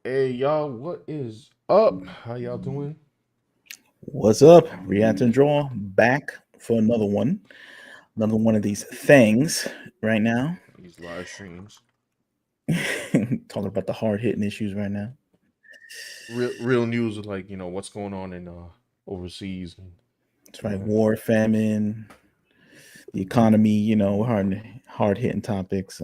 Hey y'all, what is up? How y'all doing? What's up? React and Draw back for another one of these things right now. These live streams. Talking about the hard hitting issues right now. Real news of what's going on in overseas and That's right. yeah. War, famine, the economy. Hard hitting topics.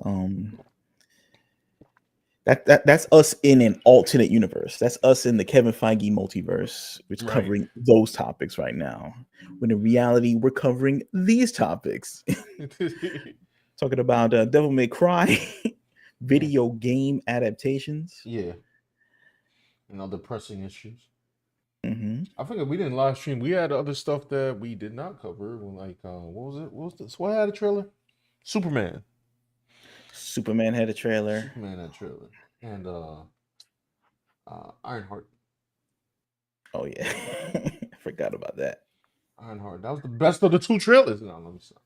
That's us in an alternate universe. That's us in the Kevin Feige multiverse, which Right. covering those topics right now. When in reality, we're covering these topics. Talking about Devil May Cry Yeah. video game adaptations. Yeah. And other pressing issues. Hmm. I figured we didn't live stream. We had other stuff that we did not cover. Like what was it? What was this? What had a trailer? Superman. Superman had a trailer. Superman had a trailer. And Ironheart. Oh yeah, I forgot about that. Ironheart. That was the best of the two trailers. No, let me stop.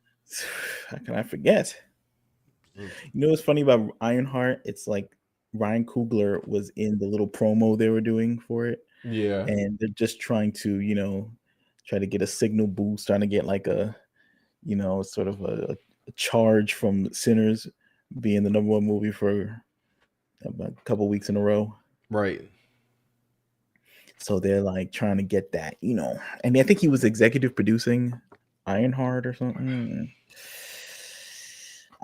How can I forget? Mm. You know what's funny about Ironheart? It's like Ryan Coogler was in the little promo they were doing for it, Yeah. and they're just trying to, try to get a signal boost, trying to get like a, sort of a charge from Sinners being the number one movie for about a couple weeks in a row. Right. So they're like trying to get that, and I think he was executive producing Ironheart or something.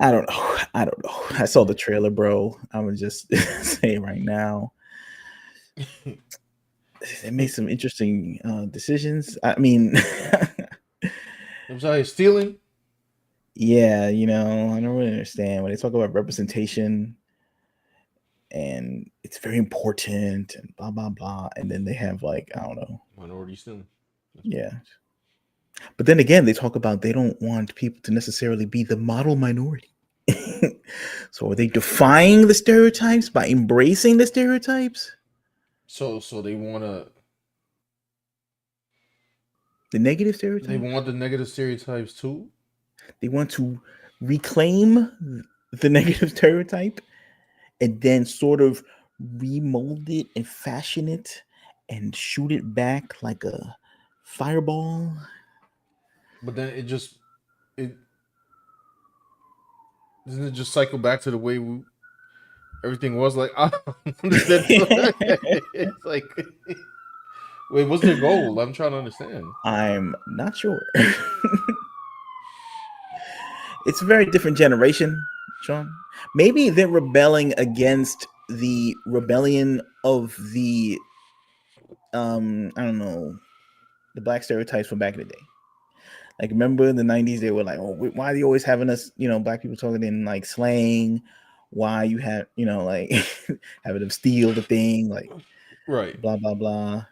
I don't know. I don't know. I saw the trailer, bro. I'm gonna just say right now, they made some interesting decisions. I mean, I'm sorry, stealing. yeah, I don't really understand when they talk about representation and it's very important and blah blah blah, and then they have like I don't know, Minority stealing. That's yeah. But then again, they talk about they don't want people to necessarily be the model minority. So are they defying the stereotypes by embracing the stereotypes? so The negative they stereotypes? want the negative stereotypes too. They want to reclaim the negative stereotype and then sort of remold it and fashion it and shoot it back like a fireball. But then it doesn't it just cycle back to the way everything was. Like I don't understand. It's like wait, what's their goal? I'm trying to understand. I'm not sure. It's a very different generation, Sean. Maybe they're rebelling against the rebellion of the I don't know, the black stereotypes from back in the day. Like remember in the 90s they were like, "Oh, why are you always having us, black people talking in like slang? Why you have, like having them steal the thing like Right. blah blah blah."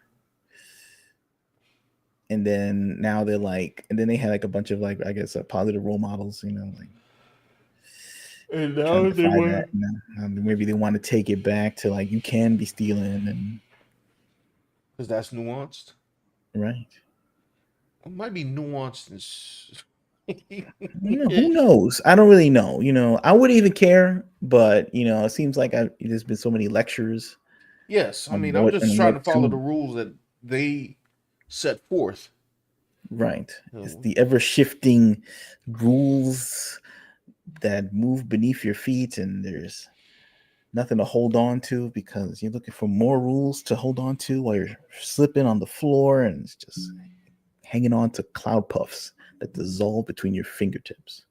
And then now they're like, and then they had like a bunch of like I guess positive role models, like And trying now to they defy that. were Maybe they want to take it back to like you can be stealing and because that's nuanced. right. It might be nuanced Who knows? I don't really know. I wouldn't even care, but it seems like there's been so many lectures Yes, I on mean I'm just trying what to follow the to rules that they set forth. right. It's So, the ever shifting rules that move beneath your feet, and there's nothing to hold on to because you're looking for more rules to hold on to while you're slipping on the floor and it's just hanging on to cloud puffs that dissolve between your fingertips.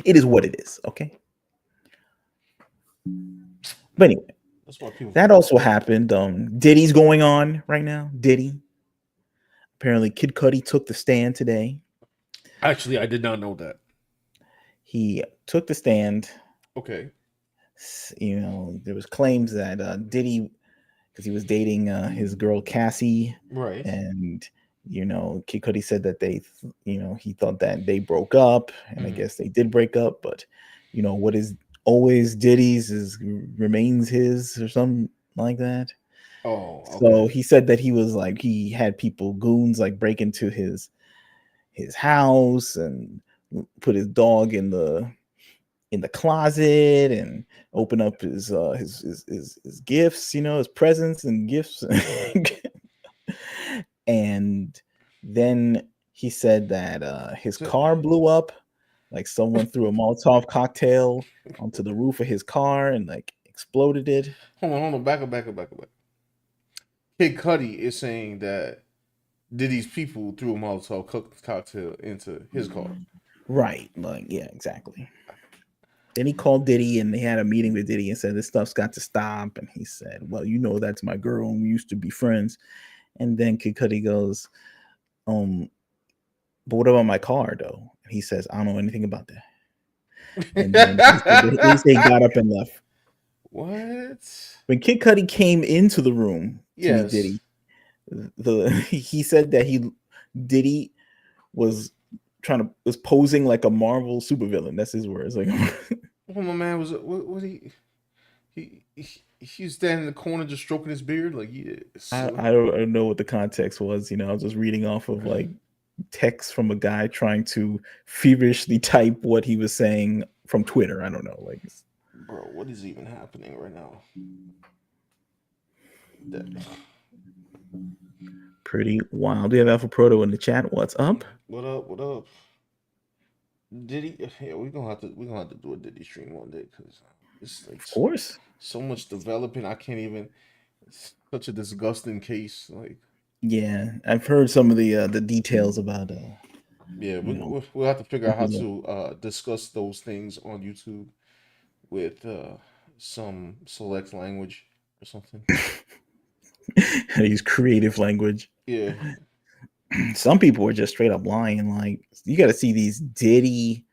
It is what it is, okay? But anyway, that's why people that forget. also happened. Diddy's going on right now. Diddy. Apparently, Kid Cudi took the stand today. Actually, I did not know that. He took the stand. Okay. There was claims that Diddy, because he was dating his girl Cassie, Right. and Kid Cudi said that he thought that they broke up, and I Hmm. guess they did break up, but what is always Diddy's is remains his or something like that. Oh, So okay. he said that he was like he had people goons like break into his house and put his dog in the in the closet and open up his gifts, his presents and gifts. And then he said that his car blew up, like someone threw a Molotov cocktail onto the roof of his car and like exploded it. Hold on, back up. Kid Cudi is saying that Diddy's people threw a Molotov cocktail into his car. Right, like yeah, exactly. Then he called Diddy and they had a meeting with Diddy and said this stuff's got to stop. And he said, "Well, that's my girl and we used to be friends." And then Kid Cudi goes, "But what about my car, though?" And he says, "I don't know anything about that." And then he got up and left. What? When Kid Cudi came into the room to meet Yes. Diddy, he said that Diddy was posing like a Marvel supervillain. That's his words. Like, oh, my man was what he was standing in the corner just stroking his beard. Like, yeah. I don't know what the context was. I was just reading off of like text from a guy trying to feverishly type what he was saying from Twitter. I don't know. Like, bro, what is even happening right now? Pretty wild. We have Alpha Proto in the chat. What's up? What up? Diddy, yeah, we're gonna have to do a Diddy stream one day because it's like, of course, so much developing. I can't even. It's such a disgusting case. Like, yeah, I've heard some of the details about. Yeah, we'll have to figure out how to discuss those things on YouTube with some select language or something. Use creative language. Yeah. Some people are just straight up lying. Like, you got to see these Diddy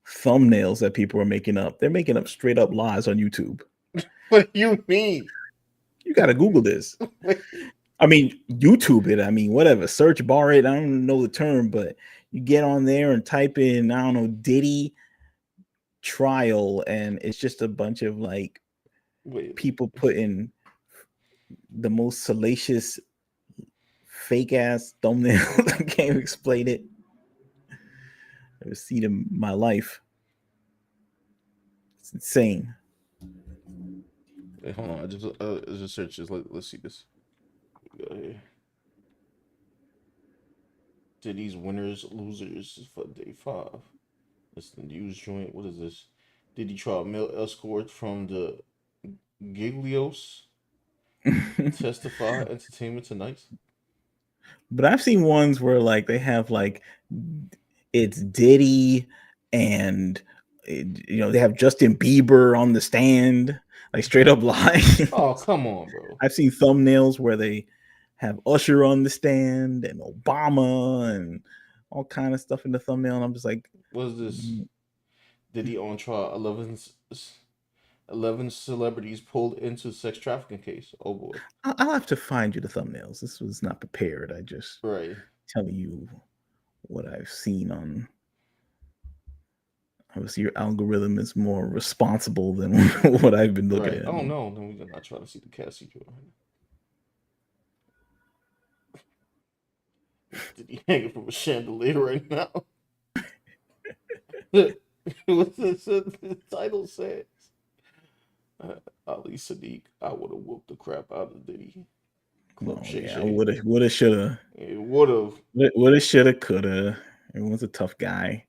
thumbnails that people are making up. They're making up straight up lies on YouTube. What do you mean? You got to Google this. I mean, YouTube it. I mean, whatever. Search bar it. I don't know the term, but you get on there and type in, I don't know, Diddy trial, and it's just a bunch of like people putting the most salacious fake ass thumbnail. I can't explain it. I've never seen it in my life. It's insane. Wait, hold on. I just search this. Let's see this. Go here. Diddy's winners, losers for day 5. It's the news joint. What is this? Diddy trial male escort from the Giglios testify entertainment tonight. But I've seen ones where like they have like it's Diddy and they have Justin Bieber on the stand, like straight up lying. Oh, come on, bro. I've seen thumbnails where they have Usher on the stand and Obama and all kind of stuff in the thumbnail, and I'm just like, what is this? Diddy on trial. 11 celebrities pulled into sex trafficking case. Oh boy. I'll have to find you the thumbnails. This was not prepared. I just telling you what I've seen on. Obviously, your algorithm is more responsible than what I've been looking at. Oh no, then we're not trying to see the Cassie joint. Did he hanging from a chandelier right now? What's the title says? Ali Sadiq, I would have whooped the crap out of Diddy. Woulda, shoulda. It woulda. Woulda, shoulda, coulda. Everyone's a tough guy,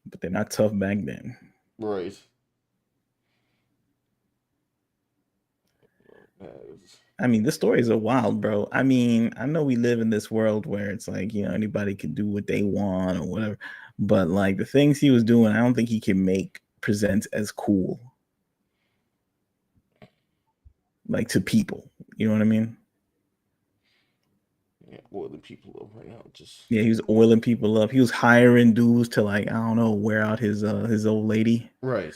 but they're not tough back then. Right. I mean, the stories are wild, bro. I mean, I know we live in this world where it's like, anybody can do what they want or whatever. But like the things he was doing, I don't think he can present as cool. Like to people. You know what I mean? Yeah, oiling people up right now. He was oiling people up. He was hiring dudes to like, I don't know, wear out his old lady. Right.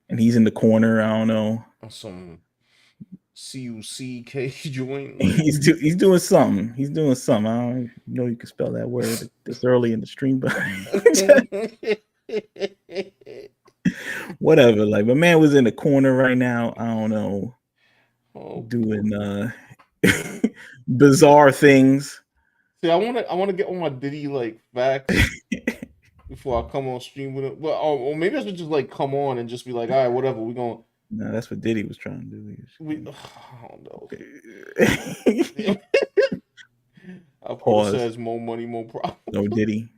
And he's in the corner, I don't know. Some CUCK joint. Like, he's doing something. He's doing something. I don't know you can spell that word this early in the stream, but whatever. Like, my man was in the corner right now. I don't know, doing bizarre things. See, I want to get on my Diddy like facts before I come on stream with him. Well, or maybe I should just like come on and just be like, all right, whatever. We gonna No, that's what Diddy was trying to do. I don't know. He Our quota Pause. says more money, more problems. No Diddy.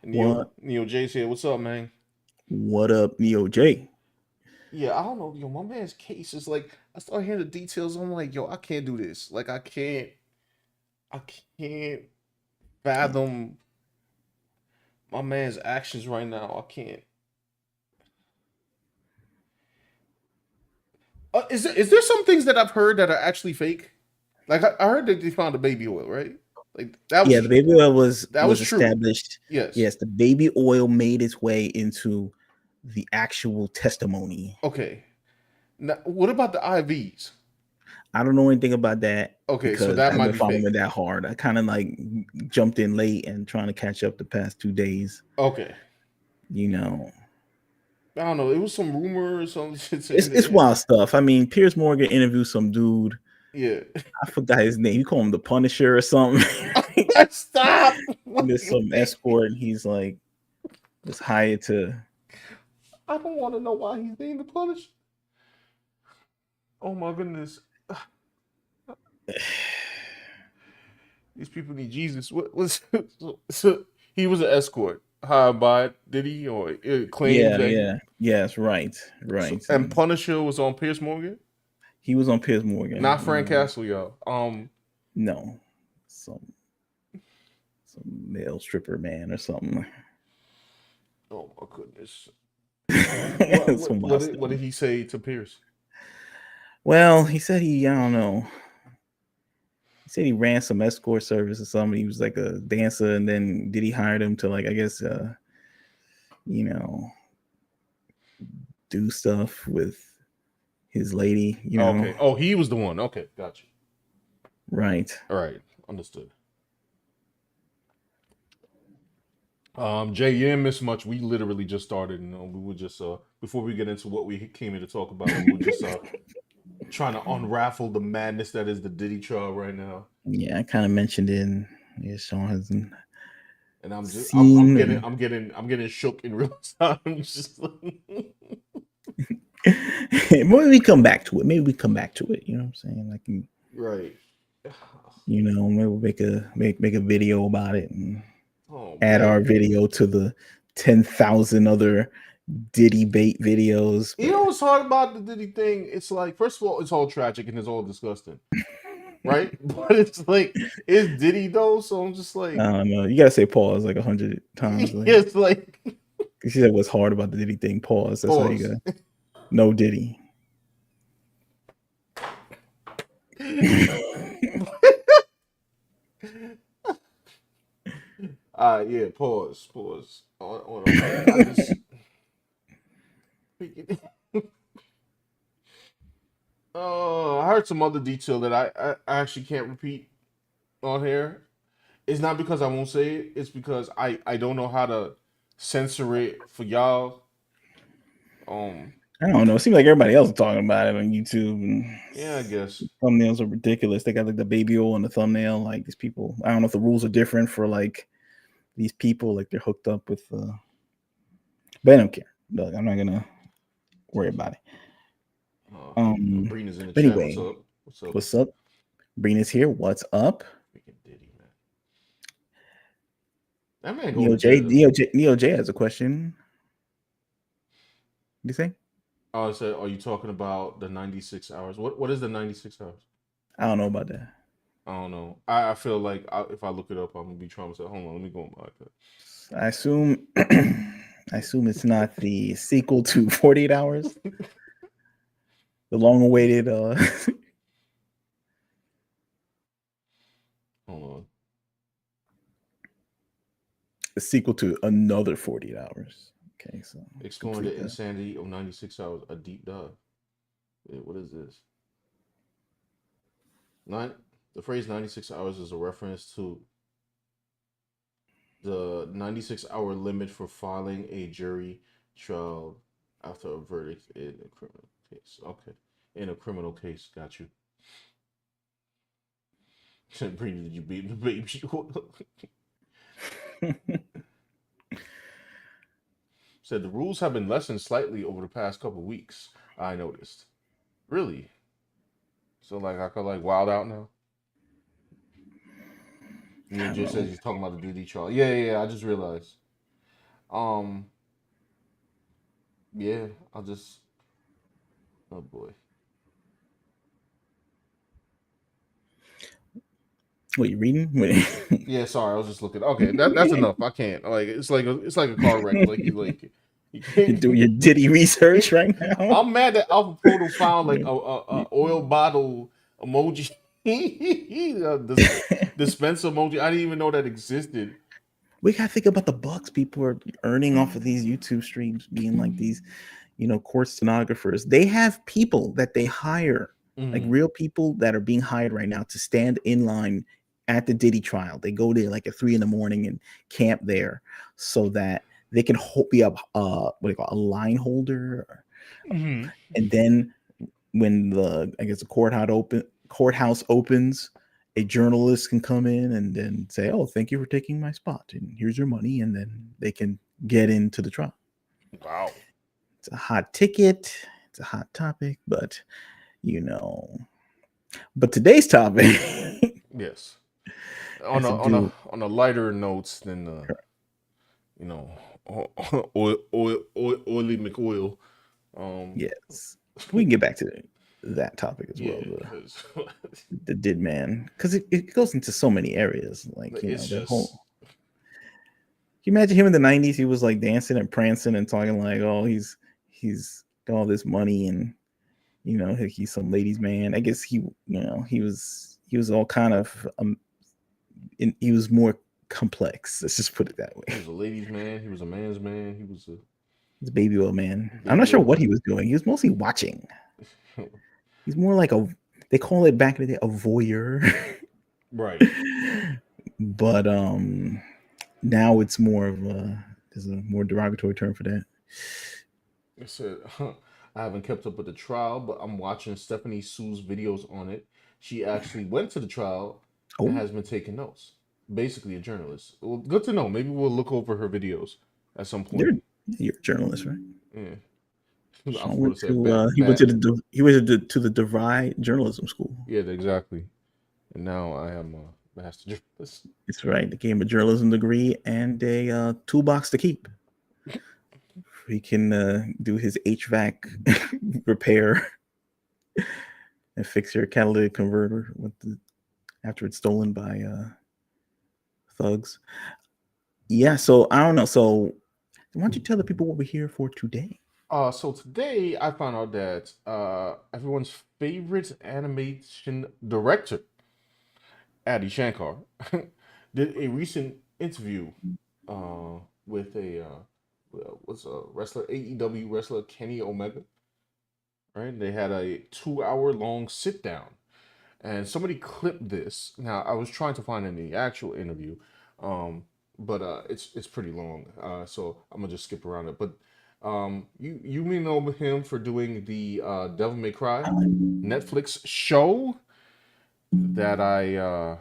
Neo J's here. What's up, man? What up, Neo J? Yeah, I don't know. Yo, my man's case is like I start hearing the details. I'm like, yo, I can't do this. Like, I can't fathom my man's actions right now. I can't. Is there some things that I've heard that are actually fake? Like I heard that they found the baby oil, right? Like Yeah, the baby oil was that was true. established. Yes. Yes, the baby oil made its way into the actual testimony. Okay. Now, what about the IVs? I don't know anything about that Okay, so because that I might haven't be following fake. it that hard. I kind of like jumped in late and trying to catch up the past 2 days. Okay. You know, I don't know. It was some rumor or some shit saying it's that. wild stuff. I mean, Piers Morgan interviewed some dude. Yeah. I forgot his name. You call him the Punisher or something. Stop. There's some escort, and he's like was hired to. I don't want to know why he's being the Punisher. Oh my goodness. These people need Jesus. What was so he was an escort hired by Diddy or it claims Yeah, that yeah, yes, right. and Punisher was on Piers Morgan, He was on Piers Morgan, not Frank Castle, y'all. No, some male stripper man or something. Oh my goodness. Some What did he say to Pierce? Well, he said I don't know. He said he ran some escort service or something. He was like a dancer, and then Diddy hired him to like I guess you know do stuff with his lady. You know. Okay. Oh, he was the one. Okay, got you. Right. All right, understood. Jay, you didn't miss much. We literally just started, and we were just before we get into what we came here to talk about, we were just trying to unravel the madness that is the Diddy trial right now. Yeah, I kind of mentioned it. And yeah, Sean hasn't. And I'm just seen. I'm getting shook in real time. Just like... Maybe we come back to it. Maybe we come back to it. You know what I'm saying? Like, right. You know, maybe we'll make a video about it and man. add our video to the 10,000 other Diddy bait videos. You know what's hard about the Diddy thing? It's like, first of all, it's all tragic and it's all disgusting. Right? But it's like, it's Diddy though, so I'm just like, I don't know. You gotta say pause like 100 times. Like, it's like, she said what's hard about the Diddy thing. Pause. That's pause. how you go. No Diddy. Yeah, pause. I just... I heard some other detail that I actually can't repeat on here. It's not because I won't say it. It's because I don't know how to censor it for y'all. I don't know. It seems like everybody else is talking about it on YouTube. And yeah, I guess thumbnails are ridiculous. They got like the baby oil on the thumbnail. Like these people, I don't know if the rules are different for like these people. Like they're hooked up with. But I don't care. Look, I'm not gonna worry about it. Brina's in the chat. Anyway, What's up? What's up? Brina's here. What's up? Freaking Diddy, man. That man Neo J has a question. What do you think? I said, are you talking about the 96 hours? What is the 96 hours? I don't know about that. I don't know. I feel like if I look it up, I'm gonna be traumatized. Hold on, let me go on my iPad. I assume it's not the sequel to 48 Hours. The long-awaited hold on. The sequel to another 48 Hours. Okay, so exploring the insanity of 96 hours, a deep dive. Wait, what is this? The phrase 96 hours is a reference to the 96-hour limit for filing a jury trial after a verdict in a criminal case. Okay. In a criminal case, got you. Did you beat the baby? Said the rules have been lessened slightly over the past couple weeks. I noticed. Really? So like I could like wild out now. I don't Ninja says know. he's talking about the Diddy Child. Yeah, yeah, yeah. I just realized. Um, yeah. I'll just. Oh boy. What you reading? Wait. Yeah, sorry. I was just looking. Okay, that's enough. I can't. Like it's like a car wreck. You You're can't. doing your Diddy research right now. I'm mad that Alpha Photo found like Yeah. a oil bottle emoji. This dispenser emoji. I didn't even know that existed. We gotta think about the bucks people are earning off of these YouTube streams, being like these, court stenographers. They have people that they hire, like Mm-hmm. real people that are being hired right now to stand in line at the Diddy trial. They go there like at 3 a.m. and camp there so that they can be a what do you call it, a line holder, Mm-hmm. and then when the courthouse opens, a journalist can come in and then say, "Oh, thank you for taking my spot, and here's your money," and then they can get into the trial. Wow. It's a hot ticket. It's a hot topic, but you know. But today's topic Yes. On has a to on a do. on a lighter notes than you know oily McOil. Um. Yes, we can get back to that topic as well. Yeah. Because The did man, because it goes into so many areas, like it's the whole. just Can you imagine him in the '90s? He was like dancing and prancing and talking like, "Oh, he's got all this money and he's some ladies' man." I guess he was all kind of he was more complex. Let's just put it that he way. was a ladies' man. He was a man's man. He was He's a baby old man. a I'm not baby sure old what he man. was doing. He was mostly watching. He's more like they call it back in the day a voyeur, Right. but now it's more of there's a more derogatory term for that. I said, I haven't kept up with the trial, but I'm watching Stephanie Sue's videos on it. She actually went to the trial and Oh, has been taking notes. Basically, a journalist. Well, good to know. Maybe we'll look over her videos at some you're point. you're a journalist, right? Yeah. I was Sean going went to say to bad, he went bad. to the DeVry Journalism School. Yeah, exactly. And now I am a master journalist. It's right. They gave him a journalism degree and a toolbox to keep. He can do his HVAC repair and fix your catalytic converter after it's stolen by thugs. Yeah. So I don't know. So why don't you tell the people what we're here for today? So today I found out that everyone's favorite animation director, Adi Shankar, did a recent interview with what's a wrestler, AEW wrestler Kenny Omega. Right, they had a 2 hour long sit down, and somebody clipped this. Now I was trying to find in the actual interview, um, but it's pretty long, so I'm gonna just skip around it. But you may know him for doing the Devil May Cry Netflix show that I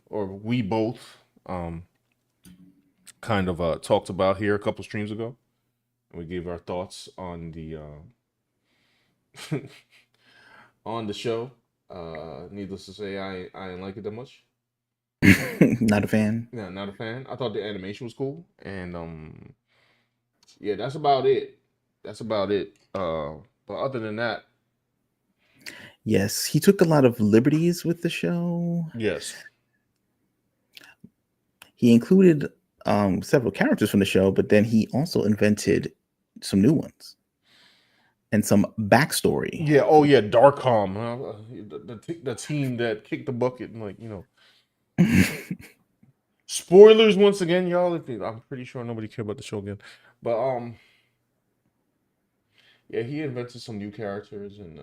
or we both kind of talked about here a couple streams ago. We gave our thoughts on the on the show. Needless to say, I didn't like it that much. Not a fan. Yeah, not a fan. I thought the animation was cool, and yeah, that's about it. That's about it. But other than that, Yes, he took a lot of liberties with the show. yes, He included several characters from the show, but then he also invented some new ones and some backstory. yeah, oh yeah, Darkham, the team that kicked the bucket, and spoilers once again, y'all. I'm pretty sure nobody cared about the show again, but yeah, he invented some new characters, and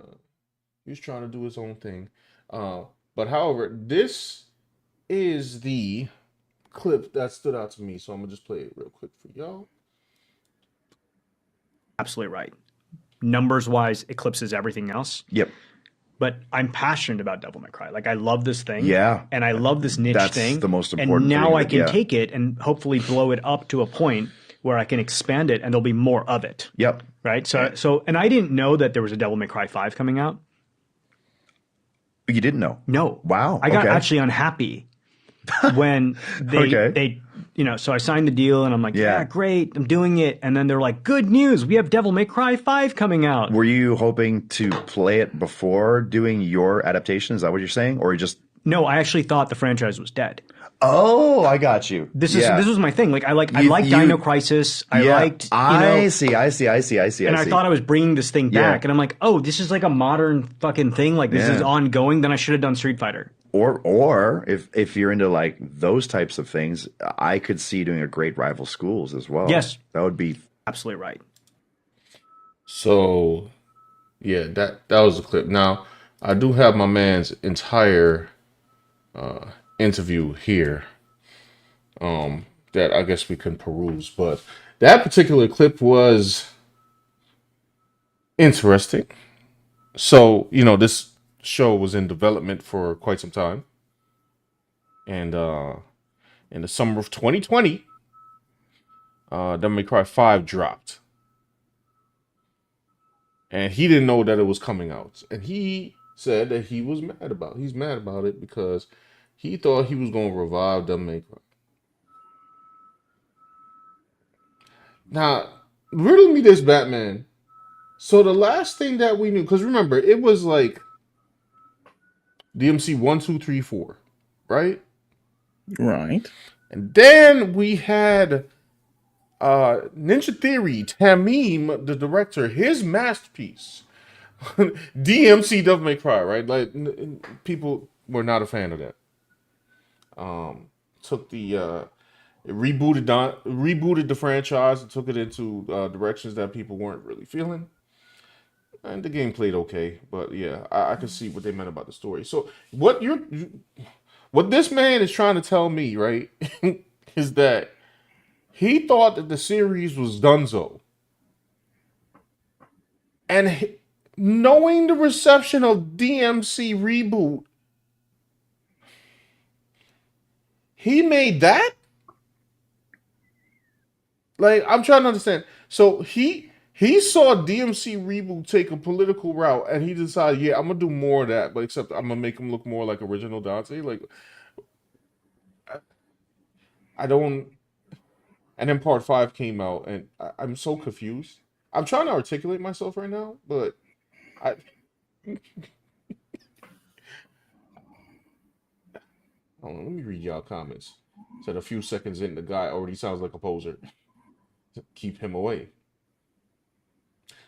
he was trying to do his own thing. Uh, but however, this is the clip that stood out to me, so I'm gonna just play it real quick for y'all. Absolutely right. Numbers wise, eclipses everything else. Yep. But I'm passionate about Devil May Cry. Like I love this thing. Yeah. And I love this niche That's thing. the most And important now thing I that- can yeah. take it and hopefully blow it up to a point where I can expand it and there'll be more of it. Yep. Right. So, and I didn't know that there was a Devil May Cry 5 coming out. You didn't know? No. Wow. I got okay. actually unhappy when they, so I signed the deal and I'm like, yeah, great, I'm doing it. And then they're like, good news, we have Devil May Cry 5 coming out. Were you hoping to play it before doing your adaptation? Is that what you're saying? Or you just... No, I actually thought the franchise was dead. Oh, I got you. This was my thing. Like I liked Dino Crisis. I see. And I thought I was bringing this thing back, and I'm like, oh, this is like a modern fucking thing. Like this is ongoing. Then I should have done Street Fighter. Or if you're into like those types of things, I could see doing a great Rival Schools as well. Yes, that would be absolutely right. So, yeah, that was the clip. Now, I do have my man's entire interview here that I guess we can peruse, but that particular clip was interesting. So, this show was in development for quite some time, and in the summer of 2020, Devil May Cry 5 dropped, and he didn't know that it was coming out, and he said that he's mad about it because he thought he was going to revive Devil May Cry. Now, riddle me this, Batman. So the last thing that we knew, because remember, it was like DMC 1, 2, 3, 4, right? Right. And then we had Ninja Theory, Tamim, the director, his masterpiece, DMC Devil May Cry, right? Like people were not a fan of that. Took the it rebooted the franchise and took it into directions that people weren't really feeling. And the game played okay, but yeah, I can see what they meant about the story. So what this man is trying to tell me, right, is that he thought that the series was donezo. And knowing the reception of DMC Reboot, he made that? Like, I'm trying to understand. So he saw DMC Reboot take a political route, and he decided, yeah, I'm gonna do more of that, but except I'm gonna make him look more like original Dante. Like, I don't. And then Part 5 came out, and I'm so confused. I'm trying to articulate myself right now, but I. Hold on, let me read y'all comments. Said a few seconds in, the guy already sounds like a poser. Keep him away.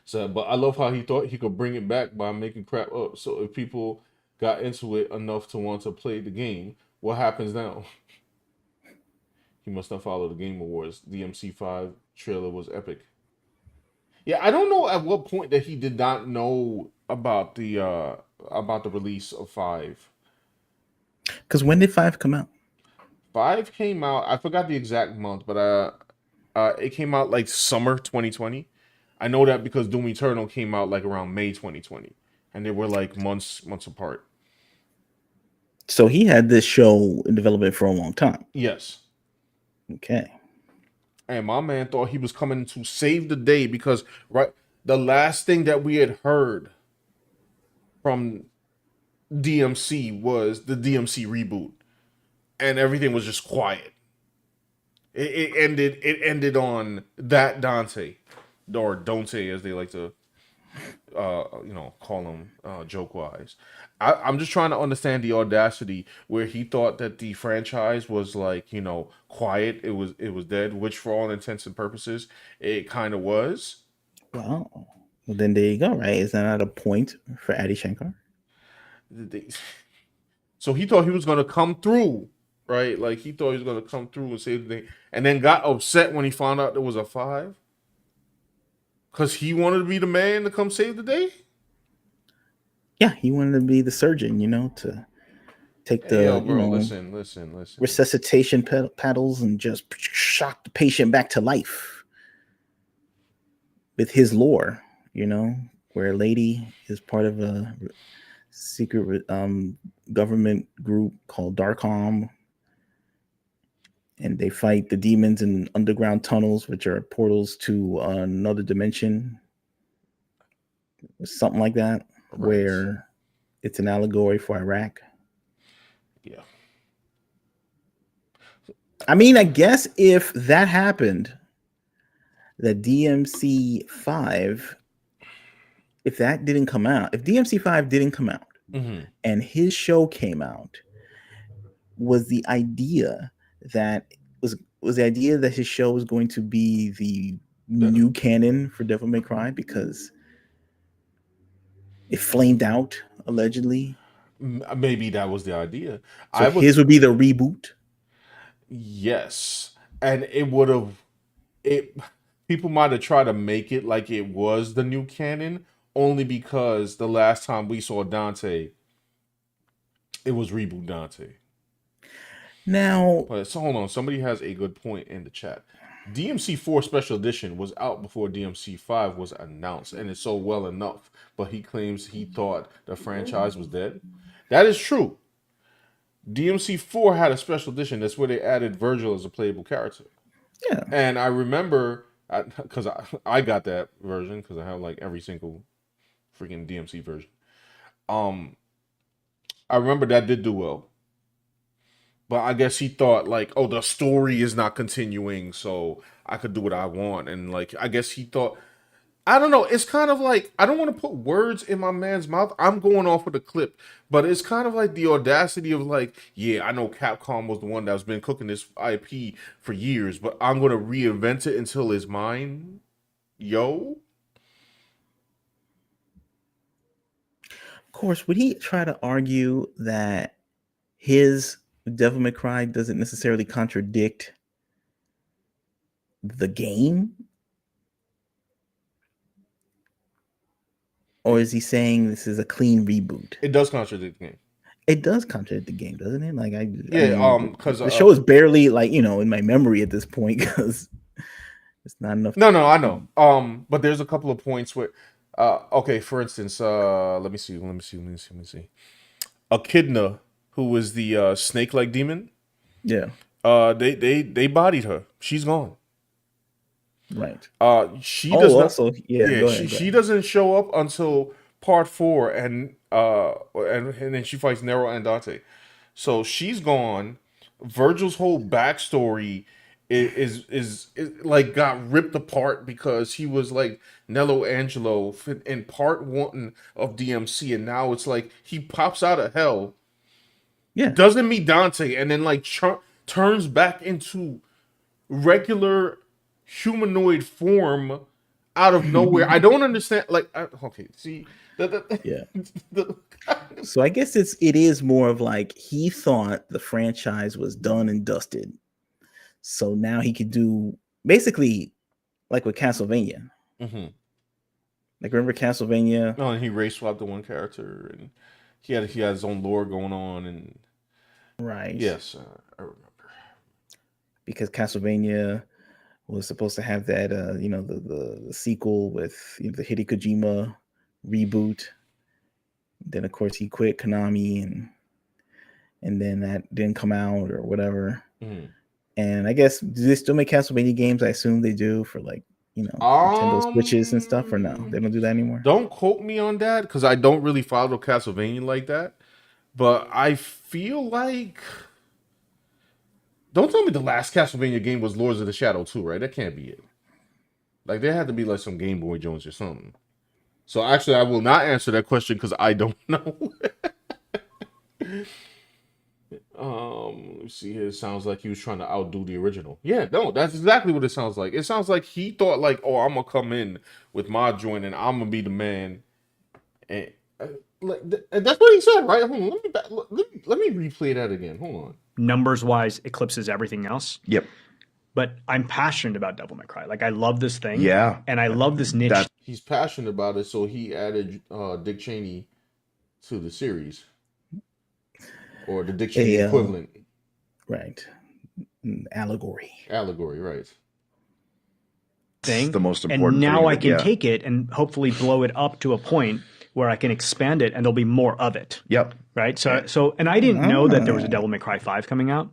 So, but I love how he thought he could bring it back by making crap up. So if people got into it enough to want to play the game, what happens now? He must not follow the Game Awards. The MC5 trailer was epic. Yeah, I don't know at what point that he did not know about the release of 5. Because when did 5 come out? 5 came out, I forgot the exact month, but it came out like summer 2020. I know that because Doom Eternal came out like around May 2020, and they were like months apart. So he had this show in development for a long time. Yes. Okay. And my man thought he was coming to save the day because the last thing that we had heard from DMC was the DMC reboot, and everything was just quiet. It ended on that Dante, or Dante as they like to call him joke wise. I'm just trying to understand the audacity where he thought that the franchise was like, quiet, it was dead, which for all intents and purposes it kind of was. Well, then there you go, right? Is that not a point for Adi Shankar? So he thought he was gonna come through, right? Like he thought he was gonna come through and save the day, and then got upset when he found out there was a 5. Because he wanted to be the man to come save the day? Yeah, he wanted to be the surgeon, to take the listen. resuscitation paddles and just shock the patient back to life with his lore, where a lady is part of a secret government group called Darkholm. and they fight the demons in underground tunnels, which are portals to another dimension, something like that, where it's an allegory for Iraq. Yeah. I mean, I guess if that happened, the DMC 5, if that didn't come out, if DMC 5 didn't come out and his show came out, was the idea that his show was going to be the new canon for Devil May Cry because it flamed out allegedly? Maybe that was the idea. So his would be the reboot. Yes, and it would have. People might have tried to make it like it was the new canon, only because the last time we saw Dante, it was Reboot Dante. Now, but so hold on, somebody has a good point in the chat. DMC 4 Special Edition was out before DMC 5 was announced, and it sold well enough, but he claims he thought the franchise was dead. That is true. DMC 4 had a special edition. That's where they added Virgil as a playable character. Yeah. And I remember, because I got that version, because I have like every single freaking DMC version. I remember that did do well. But I guess he thought like, oh, the story is not continuing, so I could do what I want. And like, I guess he thought, I don't know. It's kind of like, I don't want to put words in my man's mouth. I'm going off with a clip, but it's kind of like the audacity of like, yeah, I know Capcom was the one that's been cooking this IP for years, but I'm going to reinvent it until it's mine. Yo. Of course, would he try to argue that his Devil May Cry doesn't necessarily contradict the game? Or is he saying this is a clean reboot? It does contradict the game. It does contradict the game, doesn't it? Like because the show is barely like, in my memory at this point because it's not enough. No, I know. But there's a couple of points where, okay, for instance, let me see. Echidna, who was the snake-like demon. Yeah. They bodied her. She's gone. Right. She does also, not. She doesn't show up until part 4, and then she fights Nero and Dante. So she's gone. Virgil's whole backstory is like got ripped apart because he was like Nello Angelo in part 1 of DMC, and now it's like he pops out of hell. Yeah. Doesn't meet Dante, and then like turns back into regular humanoid form out of nowhere. I don't understand. Like, okay, see, yeah. So I guess it is more of like he thought the franchise was done and dusted, so now he could do basically like with Castlevania. Mm-hmm. Like remember Castlevania? No, and he race swapped the one character, and he had his own lore going on, and right. Yes, I remember because Castlevania was supposed to have that, the sequel with the Hideo Kojima reboot. Then of course he quit Konami, and then that didn't come out or whatever. Mm-hmm. And I guess do they still make Castlevania games? I assume they do for like Nintendo Switches and stuff. Or no, they don't do that anymore. Don't quote me on that because I don't really follow Castlevania like that. But I feel like. Don't tell me the last Castlevania game was Lords of the Shadow 2, right? That can't be it. Like, there had to be like some Game Boy Jones or something. So actually, I will not answer that question because I don't know. Let's see here. It sounds like he was trying to outdo the original. Yeah, no, that's exactly what it sounds like. It sounds like he thought like, oh, I'm going to come in with my joint and I'm going to be the man. And that's what he said, right? Hold on, let me replay that again. Hold on. Numbers wise, eclipses everything else. Yep. But I'm passionate about Devil May Cry. Like I love this thing. Yeah. And I love this niche. He's passionate about it, so he added Dick Cheney to the series. Or the Dick Cheney equivalent. Right. Allegory, right. Thing. It's the most important. And now I can take it and hopefully blow it up to a point where I can expand it and there'll be more of it. Yep. Right. So and I didn't know that there was a Devil May Cry 5 coming out.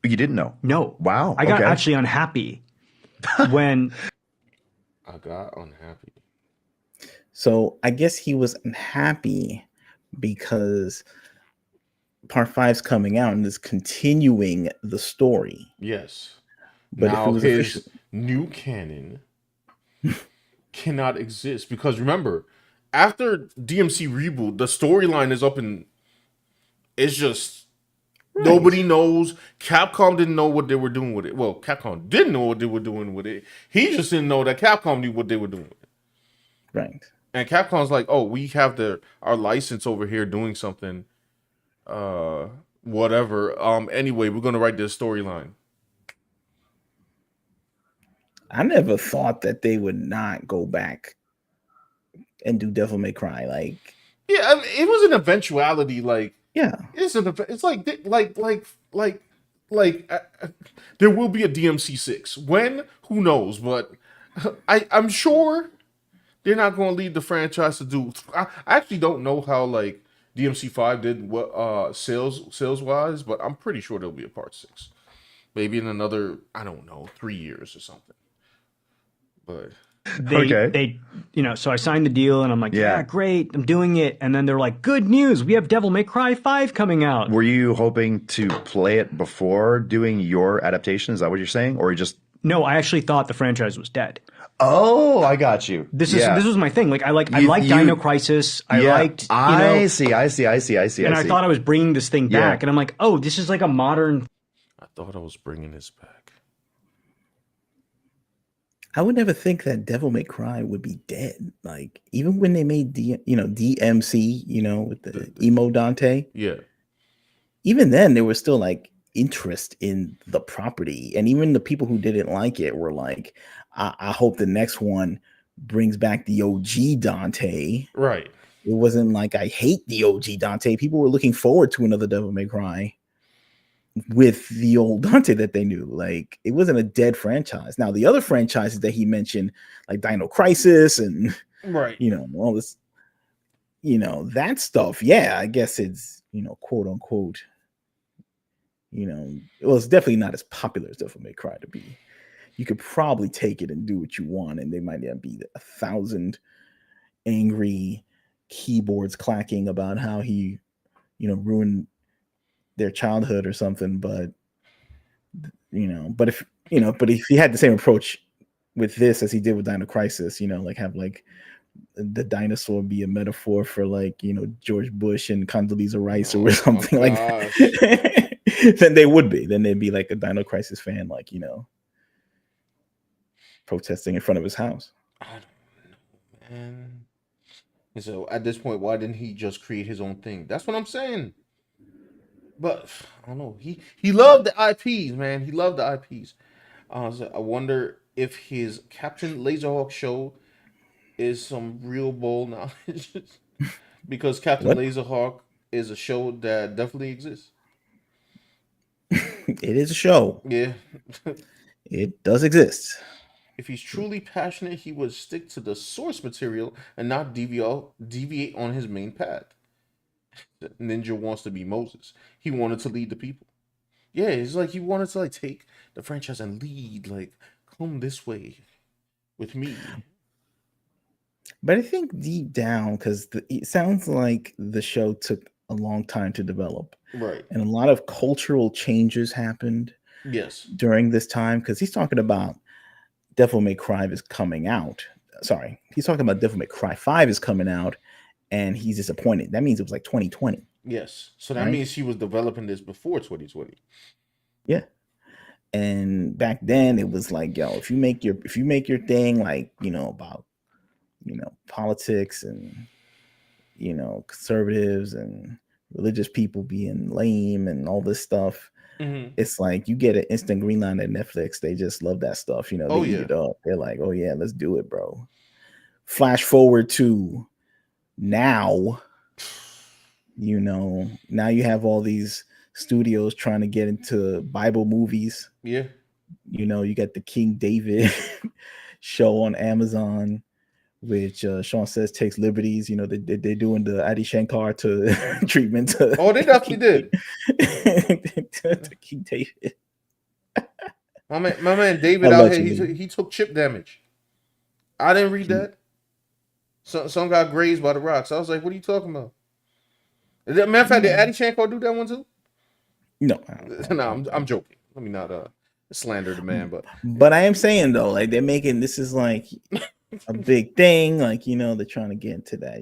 You didn't know? No. Wow. I got actually unhappy when I got unhappy. So I guess he was unhappy because part 5's coming out and is continuing the story. Yes. But now if it was his official, new canon cannot exist because remember, after DMC Reboot, the storyline is up and it's just nobody knows. Capcom didn't know what they were doing with it. Well, Capcom didn't know what they were doing with it. He just didn't know that Capcom knew what they were doing with it. Right. And Capcom's like, oh, we have our license over here doing something. Whatever. Anyway, we're gonna write this storyline. I never thought that they would not go back and do Devil May Cry. Like, yeah, I mean, it was an eventuality. Like, yeah, it's like there will be a DMC 6. When? Who knows? But I'm sure they're not going to leave the franchise to do. I actually don't know how like DMC 5 did what sales wise, but I'm pretty sure there'll be a part 6. Maybe in another, I don't know, 3 years or something. But they so I signed the deal and I'm like, yeah, great, I'm doing it. And then they're like, good news, we have Devil May Cry 5 coming out. Were you hoping to play it before doing your adaptation? Is that what you're saying? Or you just... No, I actually thought the franchise was dead. Oh, I got you. This was my thing. Like I like Dino Crisis. I see. And I thought I was bringing this thing back, and I'm like, oh, this is like a modern. I thought I was bringing this back. I would never think that Devil May Cry would be dead. Like even when they made DMC, with the emo Dante. Yeah. Even then, there was still like interest in the property, and even the people who didn't like it were like, I hope the next one brings back the OG Dante. Right. It wasn't like I hate the OG Dante. People were looking forward to another Devil May Cry with the old Dante that they knew. Like it wasn't a dead franchise. Now the other franchises that he mentioned, like Dino Crisis and all this, that stuff. Yeah, I guess it's quote unquote. It's definitely not as popular as Devil May Cry to be. You could probably take it and do what you want, and they might not be 1,000 angry keyboards clacking about how he, ruined their childhood or something. But if he had the same approach with this as he did with Dino Crisis, like have like the dinosaur be a metaphor for like George Bush and Condoleezza Rice or something like that, then they'd be like a Dino Crisis fan, like protesting in front of his house. I don't know, man. And so at this point, why didn't he just create his own thing? That's what I'm saying. But I don't know. He loved the IPs, man. He loved the IPs. So I wonder if his Captain Laserhawk show is some real bold knowledge, because Captain Laserhawk is a show that definitely exists. It is a show. Yeah. It does exist. If he's truly passionate, he would stick to the source material and not deviate on his main path. Ninja wants to be Moses. He wanted to lead the people. Yeah, it's like he wanted to like take the franchise and lead, like, come this way with me. But I think deep down, because it sounds like the show took a long time to develop. Right. And a lot of cultural changes happened. Yes. During this time, because he's talking about Devil May Cry is coming out. Sorry, he's talking about Devil May Cry 5 is coming out, and he's disappointed. That means it was like 2020. Yes. So that means he was developing this before 2020. Yeah. And back then it was like, yo, if you make your thing like, about, politics and, conservatives and religious people being lame and all this stuff, it's like you get an instant green line at Netflix. They just love that stuff. They eat it up. They're like, oh yeah, let's do it, bro. Flash forward to now, now you have all these studios trying to get into Bible movies. Yeah. You got the King David show on Amazon, which Sean says takes liberties. They're doing the Adi Shankar to treatment. They definitely did. To King David. My man David out here, Allegedly. he took chip damage. I didn't read that. Some got grazed by the rocks. I was like, what are you talking about? As a matter of fact, did Adi Shankar do that one too? No, No, I'm joking. Let me not slander the man, but I am saying though, like they're making this is like a big thing. Like they're trying to get into that.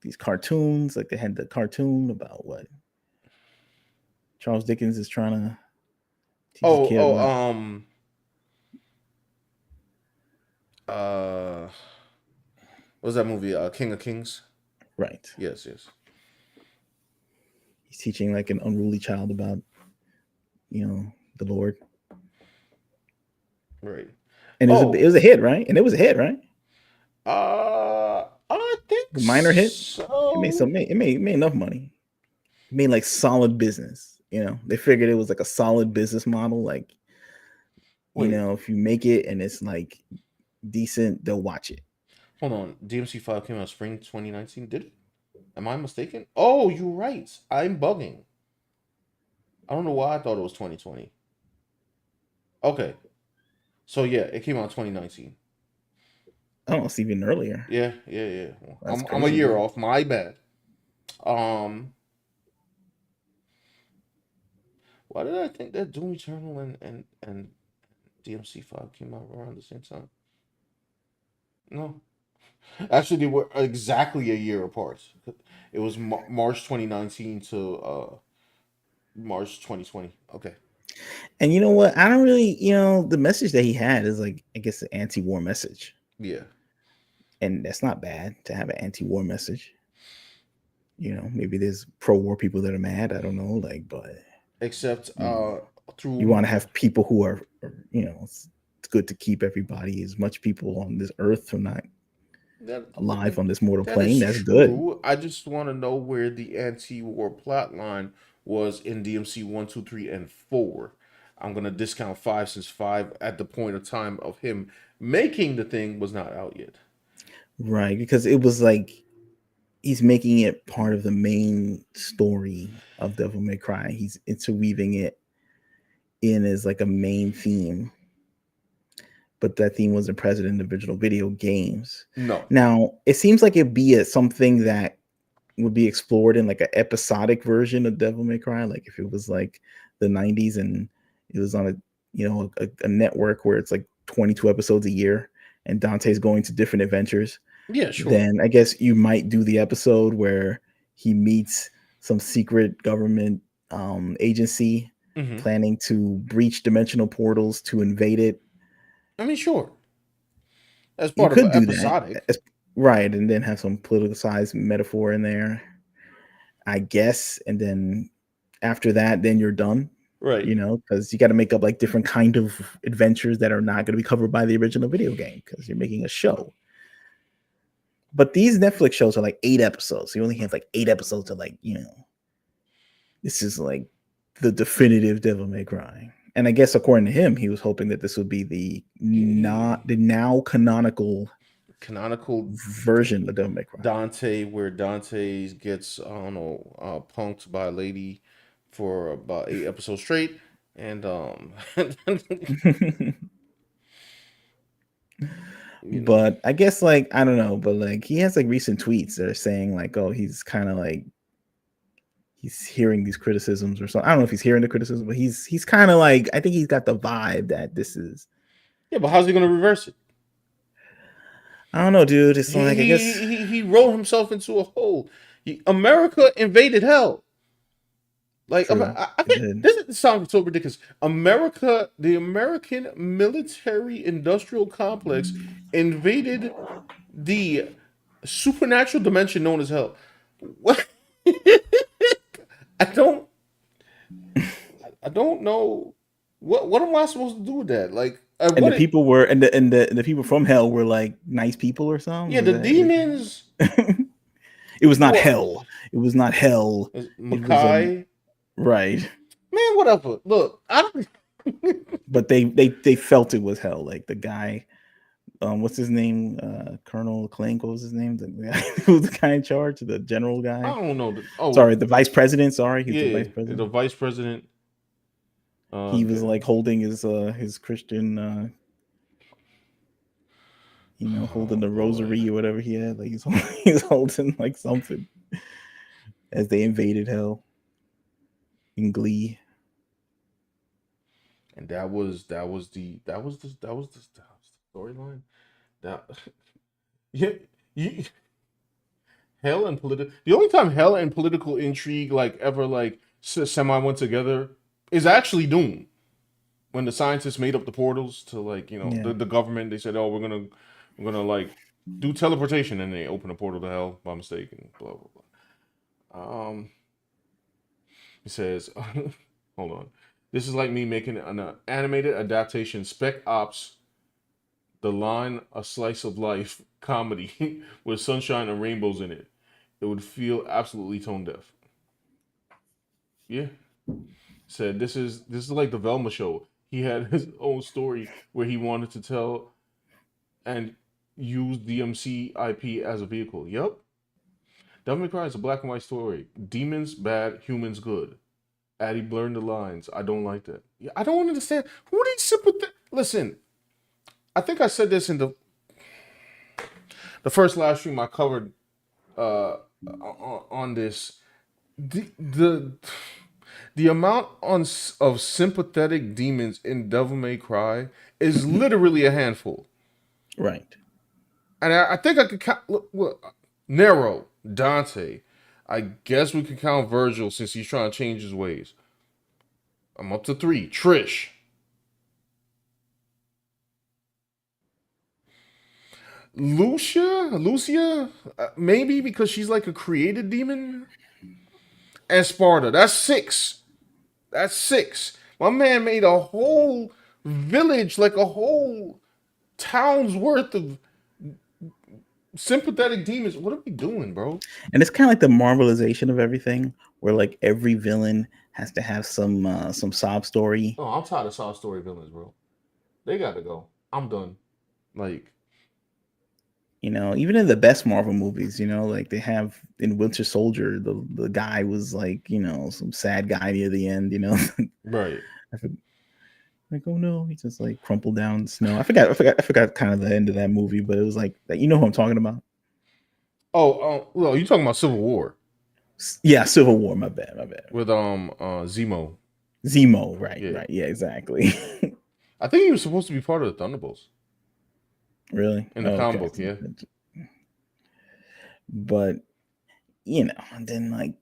These cartoons. Like they had the cartoon about what Charles Dickens is trying to teach a kid about. What was that movie? King of Kings. Right. Yes. He's teaching like an unruly child about, the Lord. Right. And it was a hit, right? And it was a hit, right? I think a minor hit. So. It made enough money. It made like solid business. They figured it was like a solid business model. Like, if you make it and it's like decent, they'll watch it. Hold on. DMC 5 came out spring 2019. Did it? Am I mistaken? Oh, you're right. I'm bugging. I don't know why I thought it was 2020. Okay. So yeah, it came out 2019. Oh, it's even earlier. Yeah. I'm a year off. My bad. Why did I think that Doom Eternal and DMC 5 came out around the same time? No. Actually, they were exactly a year apart. It was March 2019 to March 2020. Okay. And you know what? I don't really, the message that he had is like, I guess, an anti-war message. Yeah. And that's not bad to have an anti-war message. Maybe there's pro-war people that are mad. I don't know, but except through you want to have people who are, it's good to keep everybody, as much people on this earth who are not alive on this mortal plane. That's good. I just want to know where the anti-war plot line was in DMC 1, 2, 3, and 4. I'm gonna discount 5 since 5 at the point of time of him making the thing was not out yet. Right, because it was like he's making it part of the main story of Devil May Cry. He's interweaving it in as like a main theme. But that theme wasn't present in the original video games. No. Now, it seems like it'd be something that would be explored in like an episodic version of Devil May Cry. Like if it was like the 90s and it was on a network where it's like 22 episodes a year and Dante's going to different adventures. Yeah, sure. Then I guess you might do the episode where he meets some secret government agency planning to breach dimensional portals to invade it. I mean, sure. As part of episodic. Right, and then have some politicized metaphor in there, I guess. And then after that, then you're done. Right. Because you got to make up like different kind of adventures that are not going to be covered by the original video game because you're making a show. But these Netflix shows are like 8 episodes. So you only have like 8 episodes to like, this is like the definitive Devil May Cry. And I guess according to him, he was hoping that this would be the now canonical version of Devil May Cry. Dante, where Dante gets, punked by a lady for about 8 episodes straight. And But I guess like I don't know, but like he has like recent tweets that are saying like, oh, he's kind of like he's hearing these criticisms or something. I don't know if he's hearing the criticism, but he's kind of like I think he's got the vibe that this is. Yeah, but how's he gonna reverse it? I don't know, dude. It's like I guess he wrote himself into a hole. America invaded hell. Like I think this sounds so ridiculous. The American military industrial complex invaded the supernatural dimension known as hell. What? I don't know what am I supposed to do with that? Like, and the people were and the people from hell were like nice people or something. Yeah, the demons. It was not hell. It was not hell. Makai. Right. Man, whatever. Look, I don't. But they felt it was hell. Like the guy, what's his name? Colonel Clank. What was his name? Who was the guy in charge? The general guy. I don't know. Sorry, the vice president. Sorry, he's the vice president. The vice president. He was like holding his Christian, holding the rosary or whatever he had. Like he's holding like something as they invaded hell in Glee. And that was the storyline. That yeah, hell and political. The only time hell and political intrigue like ever like semi went together is actually Doom. When the scientists made up the portals to like the government, they said, "Oh, we're gonna like do teleportation," and they open a portal to hell by mistake and blah blah blah. He says, "Hold on, this is like me making an animated adaptation, Spec Ops, the line, a slice of life comedy with sunshine and rainbows in it. It would feel absolutely tone deaf." Yeah, said this is like the Velma show. He had his own story where he wanted to tell and use DMC IP as a vehicle. Yep. Devil May Cry is a black and white story. Demons bad, humans good. Addy blurring the lines. I don't like that. Yeah, I don't understand. Who these sympathetic? Listen, I think I said this in the first live stream I covered on this. The amount of sympathetic demons in Devil May Cry is literally a handful. Right. And I think I could count. Look, Nero, Dante. I guess we could count Virgil since he's trying to change his ways. I'm up to 3. Trish. Lucia, maybe because she's like a created demon. And Sparta. That's 6. That's 6. My man made a whole village, like a whole town's worth of sympathetic demons. What are we doing, bro? And it's kind of like the Marvelization of everything, where like every villain has to have some sob story. Oh, I'm tired of sob story villains, bro. They got to go. I'm done. Like, even in the best Marvel movies, like they have in Winter Soldier, the guy was like, some sad guy near the end, right. Like, oh no, he just like crumpled down in the snow. I forgot kind of the end of that movie, but it was like that. You know who I'm talking about? Oh, well, you talking about Civil War? Yeah, Civil War. My bad. With Zemo. Zemo, right, right. Yeah, exactly. I think he was supposed to be part of the Thunderbolts. Really? In the comic book, yeah. But and then like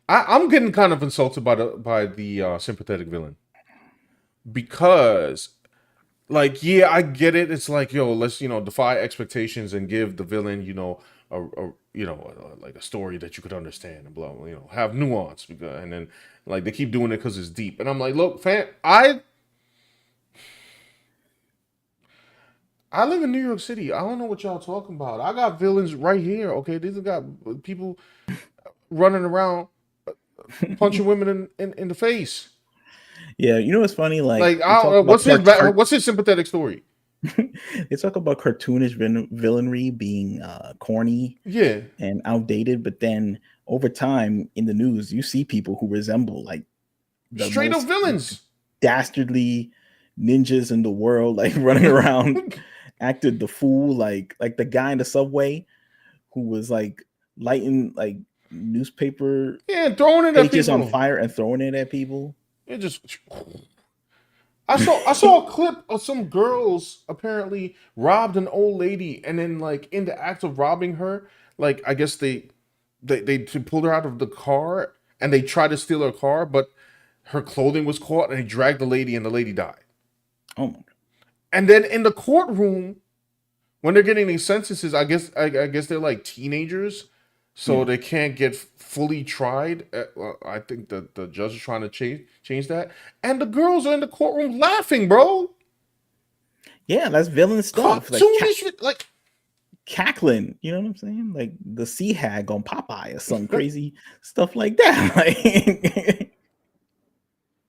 I'm getting kind of insulted by the sympathetic villain. Because like, yeah, I get it. It's like, yo, let's, defy expectations and give the villain, like a story that you could understand and blah, have nuance. And then like they keep doing it because it's deep. And I'm like, look, fam, I live in New York City. I don't know what y'all talking about. I got villains right here. Okay, these have got people running around punching women in the face. Yeah, what's funny? Like what's his sympathetic story? They talk about cartoonish villainry being corny, and outdated. But then over time in the news, you see people who resemble like the straight up villains, dastardly ninjas in the world, like running around, acted the fool, like the guy in the subway who was like lighting like newspaper, throwing it pages at people on fire and throwing it at people. It just. I saw a clip of some girls apparently robbed an old lady, and then like in the act of robbing her, like I guess they pulled her out of the car and they tried to steal her car, but her clothing was caught and they dragged the lady and the lady died. Oh my God. And then in the courtroom, when they're getting these sentences, I guess they're like teenagers, so they can't get fully tried. I think that the judge is trying to change that. And the girls are in the courtroom laughing, bro. Yeah, that's villain stuff. Like cackling, you know what I'm saying? Like the sea hag on Popeye or some crazy stuff like that.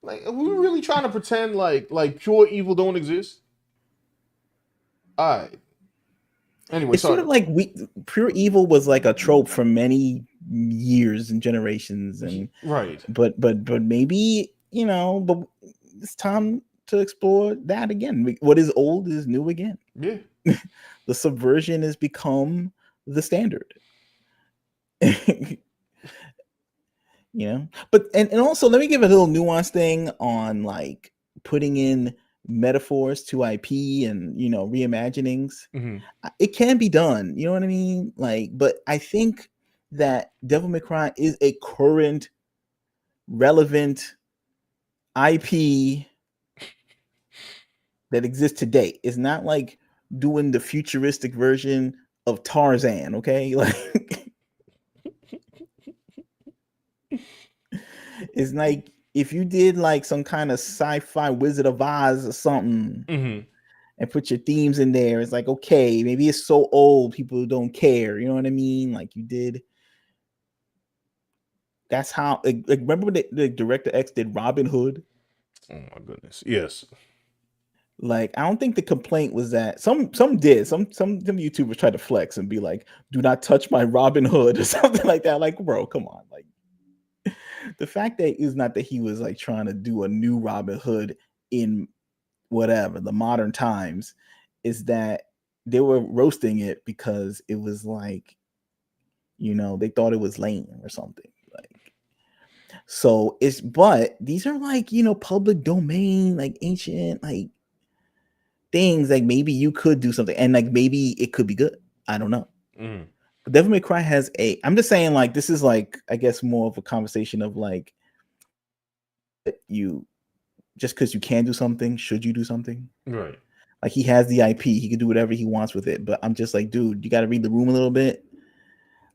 Like, are we really trying to pretend like pure evil don't exist? All right. Anyway, it's sort of like pure evil was like a trope for many years and generations, and right. But maybe but it's time to explore that again. What is old is new again. Yeah. The subversion has become the standard. But and also let me give a little nuance thing on like putting in metaphors to IP and reimaginings. Mm-hmm. It can be done, you know what I mean? Like, but I think that Devil May Cry is a current relevant IP that exists today. It's not like doing the futuristic version of Tarzan, okay? Like it's like if you did like some kind of sci-fi Wizard of Oz or something and put your themes in there, it's like, okay, maybe it's so old people don't care, you know what I mean? Like you did. That's how like remember when the Director X did Robin Hood? Oh my goodness. Yes. Like I don't think the complaint was that some did. Some YouTubers tried to flex and be like, do not touch my Robin Hood or something like that. Like, bro, come on. Like the fact that is not that he was like trying to do a new Robin Hood in whatever the modern times, is that they were roasting it because it was like, they thought it was lame or something. Like so but these are like, public domain, like ancient, like things, like maybe you could do something and like maybe it could be good. I don't know. But Devil May Cry has I'm just saying, like, this is like, I guess more of a conversation of like, you just because you can do something, should you do something? Right. Like he has the IP, he can do whatever he wants with it. But I'm just like, dude, you got to read the room a little bit.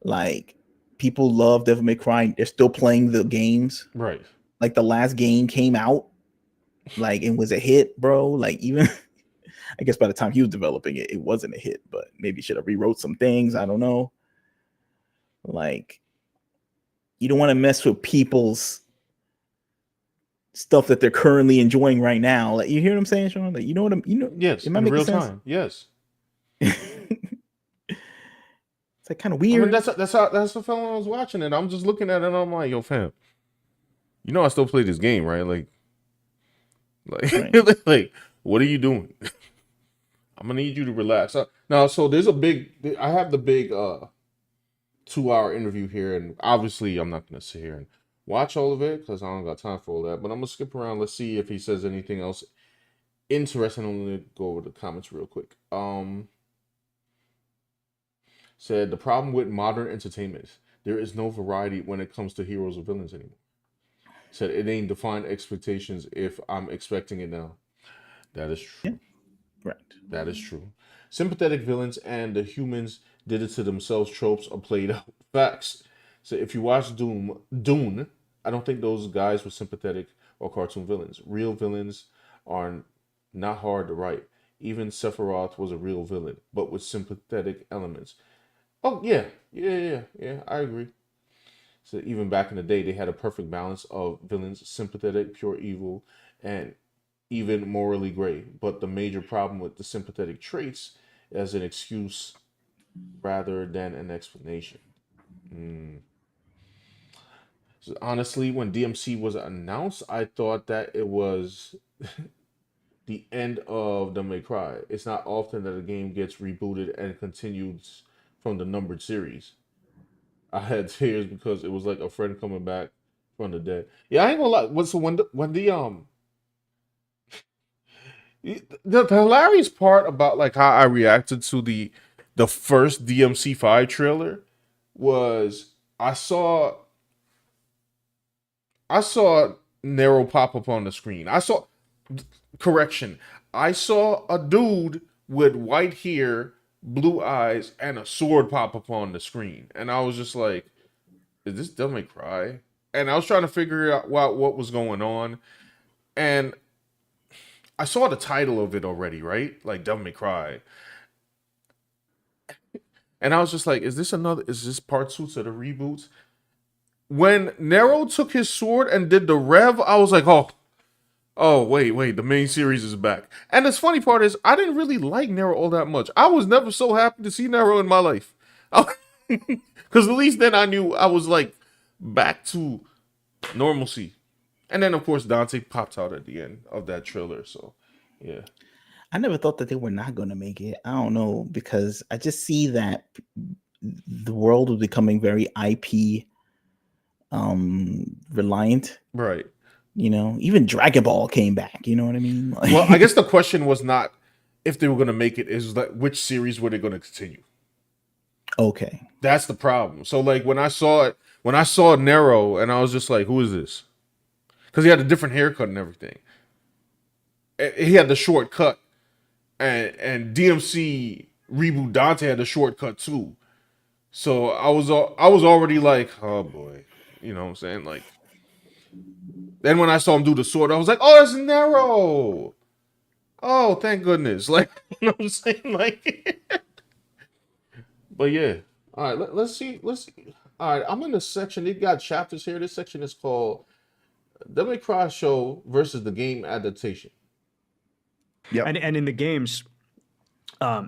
Like people love Devil May Cry. They're still playing the games. Right. Like the last game came out, like it was a hit, bro. Like even I guess by the time he was developing it, it wasn't a hit, but maybe should have rewrote some things. I don't know. Like, you don't want to mess with people's stuff that they're currently enjoying right now. Like, you hear what I'm saying, Sean? Like, Yes, am I in making real sense? time. Yes. It's like kind of weird. I mean, that's the film I was watching it. I'm just looking at it and I'm like, yo, fam, I still play this game, right? Like, Right. like, what are you doing? I'm gonna need you to relax. Now, so I have the big 2-hour interview here, and obviously I'm not gonna sit here and watch all of it because I don't got time for all that. But I'm gonna skip around. Let's see if he says anything else interesting. I'm gonna go over the comments real quick. Said the problem with modern entertainment is there is no variety when it comes to heroes or villains anymore. Said it ain't defined expectations if I'm expecting it now. That is true. Yeah. Right. That is true. Sympathetic villains and the humans did it to themselves tropes are played out. Facts. So if you watch Dune, I don't think those guys were sympathetic or cartoon villains. Real villains are not hard to write. Even Sephiroth was a real villain, but with sympathetic elements. Oh yeah, I agree. So even back in the day, they had a perfect balance of villains, sympathetic, pure evil, and even morally gray. But the major problem with the sympathetic traits as an excuse rather than an explanation. So honestly, when DMC was announced, I thought that it was the end of the May Cry. It's not often that a game gets rebooted and continues from the numbered series. I had tears because it was like a friend coming back from the dead. Yeah, I ain't gonna lie. So the hilarious part about like how I reacted to the first DMC5 trailer was I saw Nero pop up on the screen. Correction. I saw a dude with white hair, blue eyes, and a sword pop up on the screen. And I was just like, is this Devil May Cry? And I was trying to figure out what was going on. And I saw the title of it already, right? Like Devil May Cry. And I was just like, is this part 2 to the reboots? When Nero took his sword and did the rev, I was like, oh, wait, the main series is back. And the funny part is, I didn't really like Nero all that much. I was never so happy to see Nero in my life. Because at least then I knew I was like back to normalcy. And then of course Dante popped out at the end of that trailer. So yeah. I never thought that they were not going to make it. I don't know, because I just see that the world was becoming very IP reliant. Right. You know, even Dragon Ball came back. You know what I mean? Like, Well, I guess the question was not if they were going to make it, is like which series were they going to continue? okay. That's the problem. So like when I saw Nero, and I was just like, who is this? Because he had a different haircut and everything. He had the short cut, and DMC Reboot Dante had the short cut too. So I was already like, oh boy, you know what I'm saying? Like, then when I saw him do the sword, I was like, oh, that's Nero. Oh, thank goodness. Like, you know what I'm saying? Like, but yeah. All right, let's see. All right, I'm in the section. They got chapters here. This section is called Devil May Cry Show versus the game adaptation. Yep. And in the games,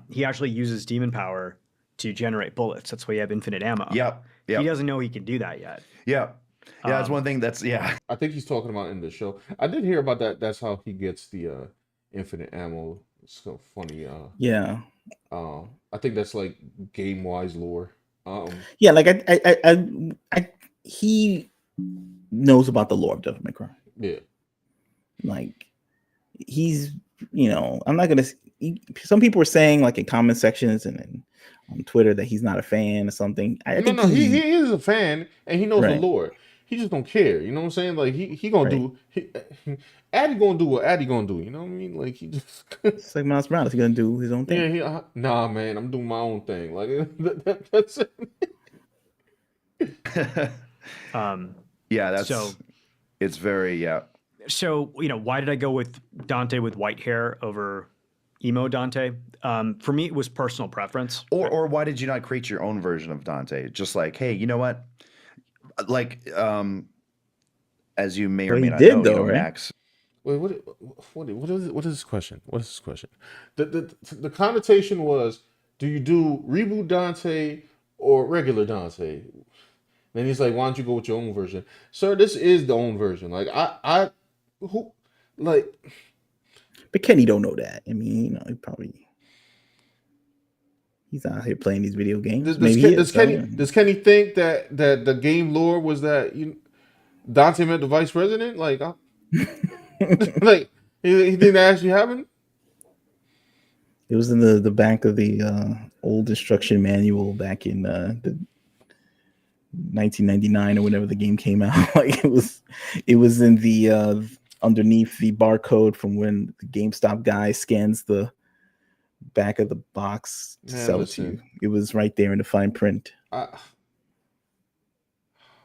he actually uses demon power to generate bullets. That's why you have infinite ammo. Yep. He doesn't know he can do that yet. Yeah. Yeah, that's one thing I think he's talking about in the show. I did hear about that. That's how he gets the infinite ammo. It's so funny. Yeah. I think that's like game wise lore. Yeah, like he knows about the lore of Devil May Cry. Yeah. Like, he's, you know, I'm not gonna. Some people were saying, like, in comment sections and on Twitter, that he's not a fan or something. I think he is a fan and he knows Right. the lore. He just don't care. You know what I'm saying? Like he gonna do. Addy gonna do what Addy gonna do. You know what I mean? Like he just. It's like Miles Morales. He's gonna do his own thing. Yeah. Nah, man. I'm doing my own thing. Like that's it. Yeah, that's so. It's very So, you know, why did I go with Dante with white hair over emo Dante? For me, it was personal preference. Or why did you not create your own version of Dante? Just like, hey, you know what? Like, as you may or may not know, though, right? Max. Wait, what is this question? What is this question? The connotation was, do you do reboot Dante or regular Dante? Then he's like, why don't you go with your own version? Sir, this is the own version. Like But Kenny don't know that. I mean, you know, he's out here playing these video games. Does Kenny think that the game lore was that Dante met the vice president? Like, like he didn't actually happen? It was in the back of the old instruction manual back in the 1999 or whenever the game came out. Like, it was in the underneath the barcode from when the GameStop guy scans the back of the box to sell it to you. It was right there in the fine print.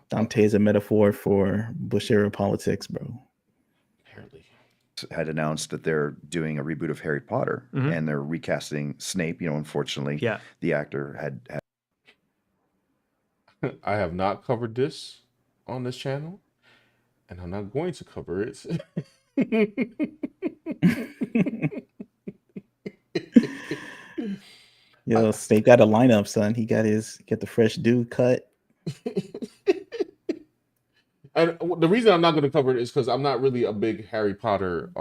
Dante is a metaphor for Bush era politics, bro. Apparently. Had announced that they're doing a reboot of Harry Potter and they're recasting Snape. You know, unfortunately, the actor had. I have not covered this on this channel, and I'm not going to cover it. Yo, Snape got a lineup, son. He got the fresh dude cut. And the reason I'm not going to cover it is because I'm not really a big Harry Potter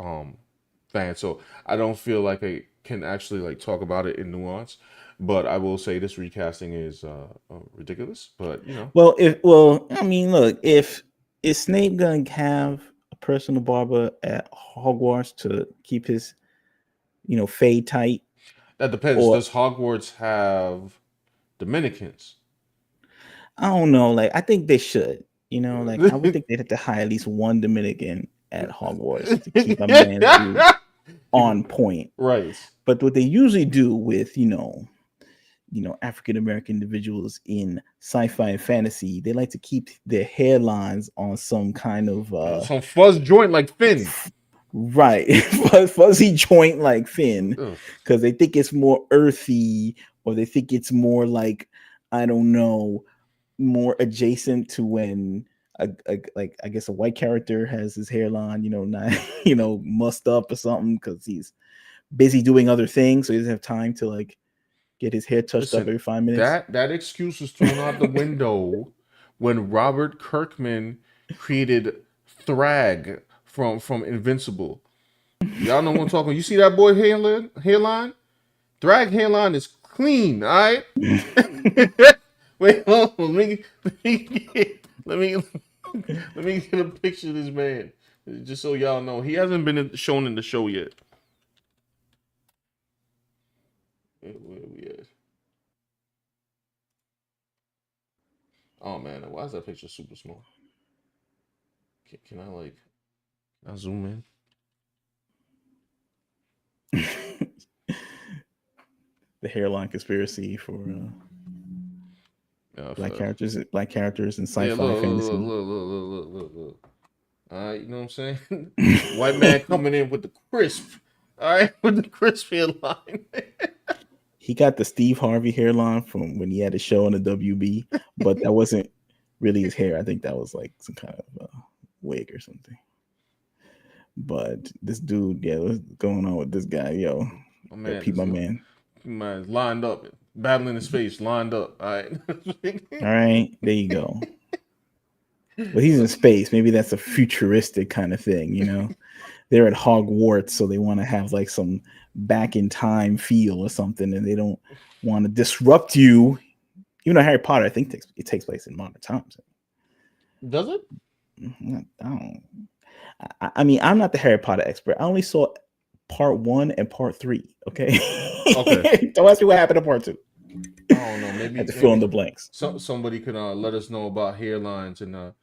fan, so I don't feel like I can actually like talk about it in nuance. But I will say this recasting is ridiculous. But you know, I mean, look, if is Snape gonna have a personal barber at Hogwarts to keep his, fade tight? That depends. Does Hogwarts have Dominicans? I don't know. Like, I think they should. Like, I would think they'd have to hire at least one Dominican at Hogwarts to keep a man on point. Right. But what they usually do with, African American individuals in sci-fi and fantasy, they like to keep their hairlines on some kind of some fuzz joint like Finn. Right. Fuzzy joint like Finn, because they think it's more earthy, or they think it's more like, I don't know, more adjacent to when I guess a white character has his hairline, not mussed up or something because he's busy doing other things, so he doesn't have time to like get his hair touched up every 5 minutes. That excuse was thrown out the window when Robert Kirkman created Thrag from Invincible. Y'all know what I'm talking. You see that boy hairline? Thrag hairline is clean. All right. Wait, hold on. Let me get a picture of this man, just so y'all know. He hasn't been shown in the show yet. Where we at? Oh man, why is that picture super small? Can I zoom in? The hairline conspiracy for black characters in sci-fi fantasy. Look. All right, you know what I'm saying? White man coming in with the crisp. All right, with the crisp hairline. He got the Steve Harvey hairline from when he had a show on the WB, but that wasn't really his hair. I think that was like some kind of wig or something. But this dude, what's going on with this guy? Yo, my man. Man, lined up, battling his face, lined up. All right. All right, there you go. But he's in space. Maybe that's a futuristic kind of thing, you know? They're at Hogwarts, so they want to have like some back in time feel or something, and they don't want to disrupt you. Even though Harry Potter, I think it takes place in modern times. Does it? I don't. I mean, I'm not the Harry Potter expert. I only saw part 1 and part 3. Okay. Don't ask me what happened to part 2. I don't know. Maybe had to fill in the blanks. Somebody could let us know about hairlines in the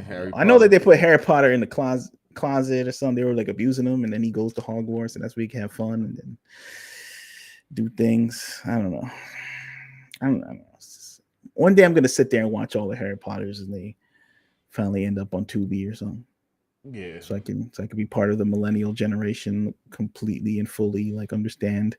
Harry Potter. I know that they put Harry Potter in the closet or something. They were like abusing him, and then he goes to Hogwarts, and that's where he can have fun and then do things. I don't know. One day I'm gonna sit there and watch all the Harry Potters, and they finally end up on Tubi or something. Yeah. So I can be part of the millennial generation completely and fully, like understand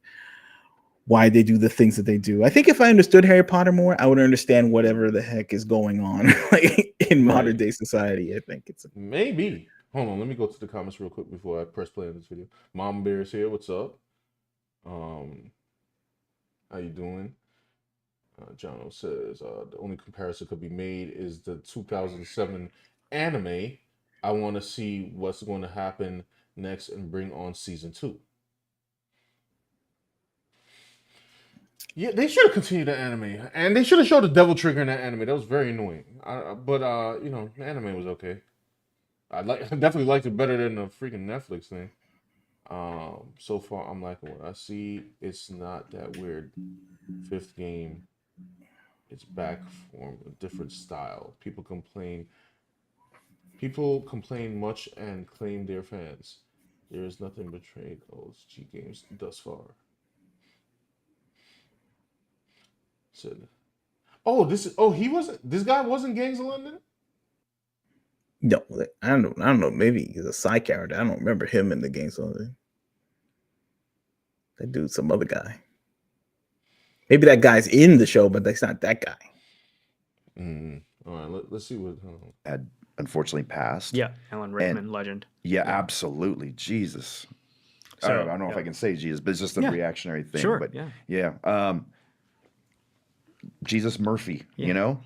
why they do the things that they do. I think if I understood Harry Potter more, I would understand whatever the heck is going on like in modern day society. I think it's maybe. Hold on, let me go to the comments real quick before I press play on this video. Mom Bear is here. What's up? How you doing? Jono says the only comparison could be made is the 2007 anime. I want to see what's going to happen next and bring on season 2. Yeah, they should have continued the anime, and they should have showed the devil trigger in that anime. That was very annoying. But you know, the anime was okay. I definitely liked it better than the freaking Netflix thing. So far I'm liking what I see. It's not that weird. 5th game, it's back from a different style. People complain much and claim they're fans. There is nothing betrayed OG games thus far. Said, this guy wasn't Gangs of London? No, I don't know. Maybe he's a side character. I don't remember him in the Gangs of London. That dude's some other guy. Maybe that guy's in the show, but that's not that guy. All right, let's see what had unfortunately passed. Yeah, Alan Rickman, legend. Yeah, absolutely. Jesus. So, I don't know if I can say Jesus, but it's just a reactionary thing. Sure, but yeah. Jesus Murphy, you know?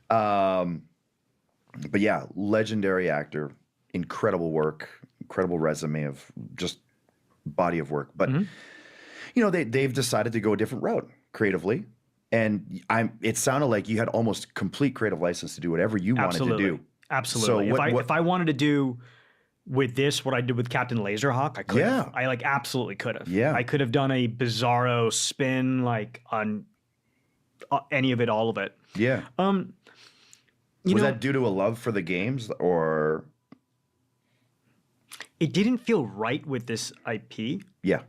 But yeah, legendary actor, incredible work, incredible resume of just body of work. But, you know, they've decided to go a different route creatively. And it sounded like you had almost complete creative license to do whatever you wanted to do. Absolutely. So if I wanted to do with this what I did with Captain Laserhawk, I could have. I absolutely could have. Yeah. I could have done a bizarro spin like on any of it, all of it. Yeah. Was that due to a love for the games, or it didn't feel right with this IP? Yeah.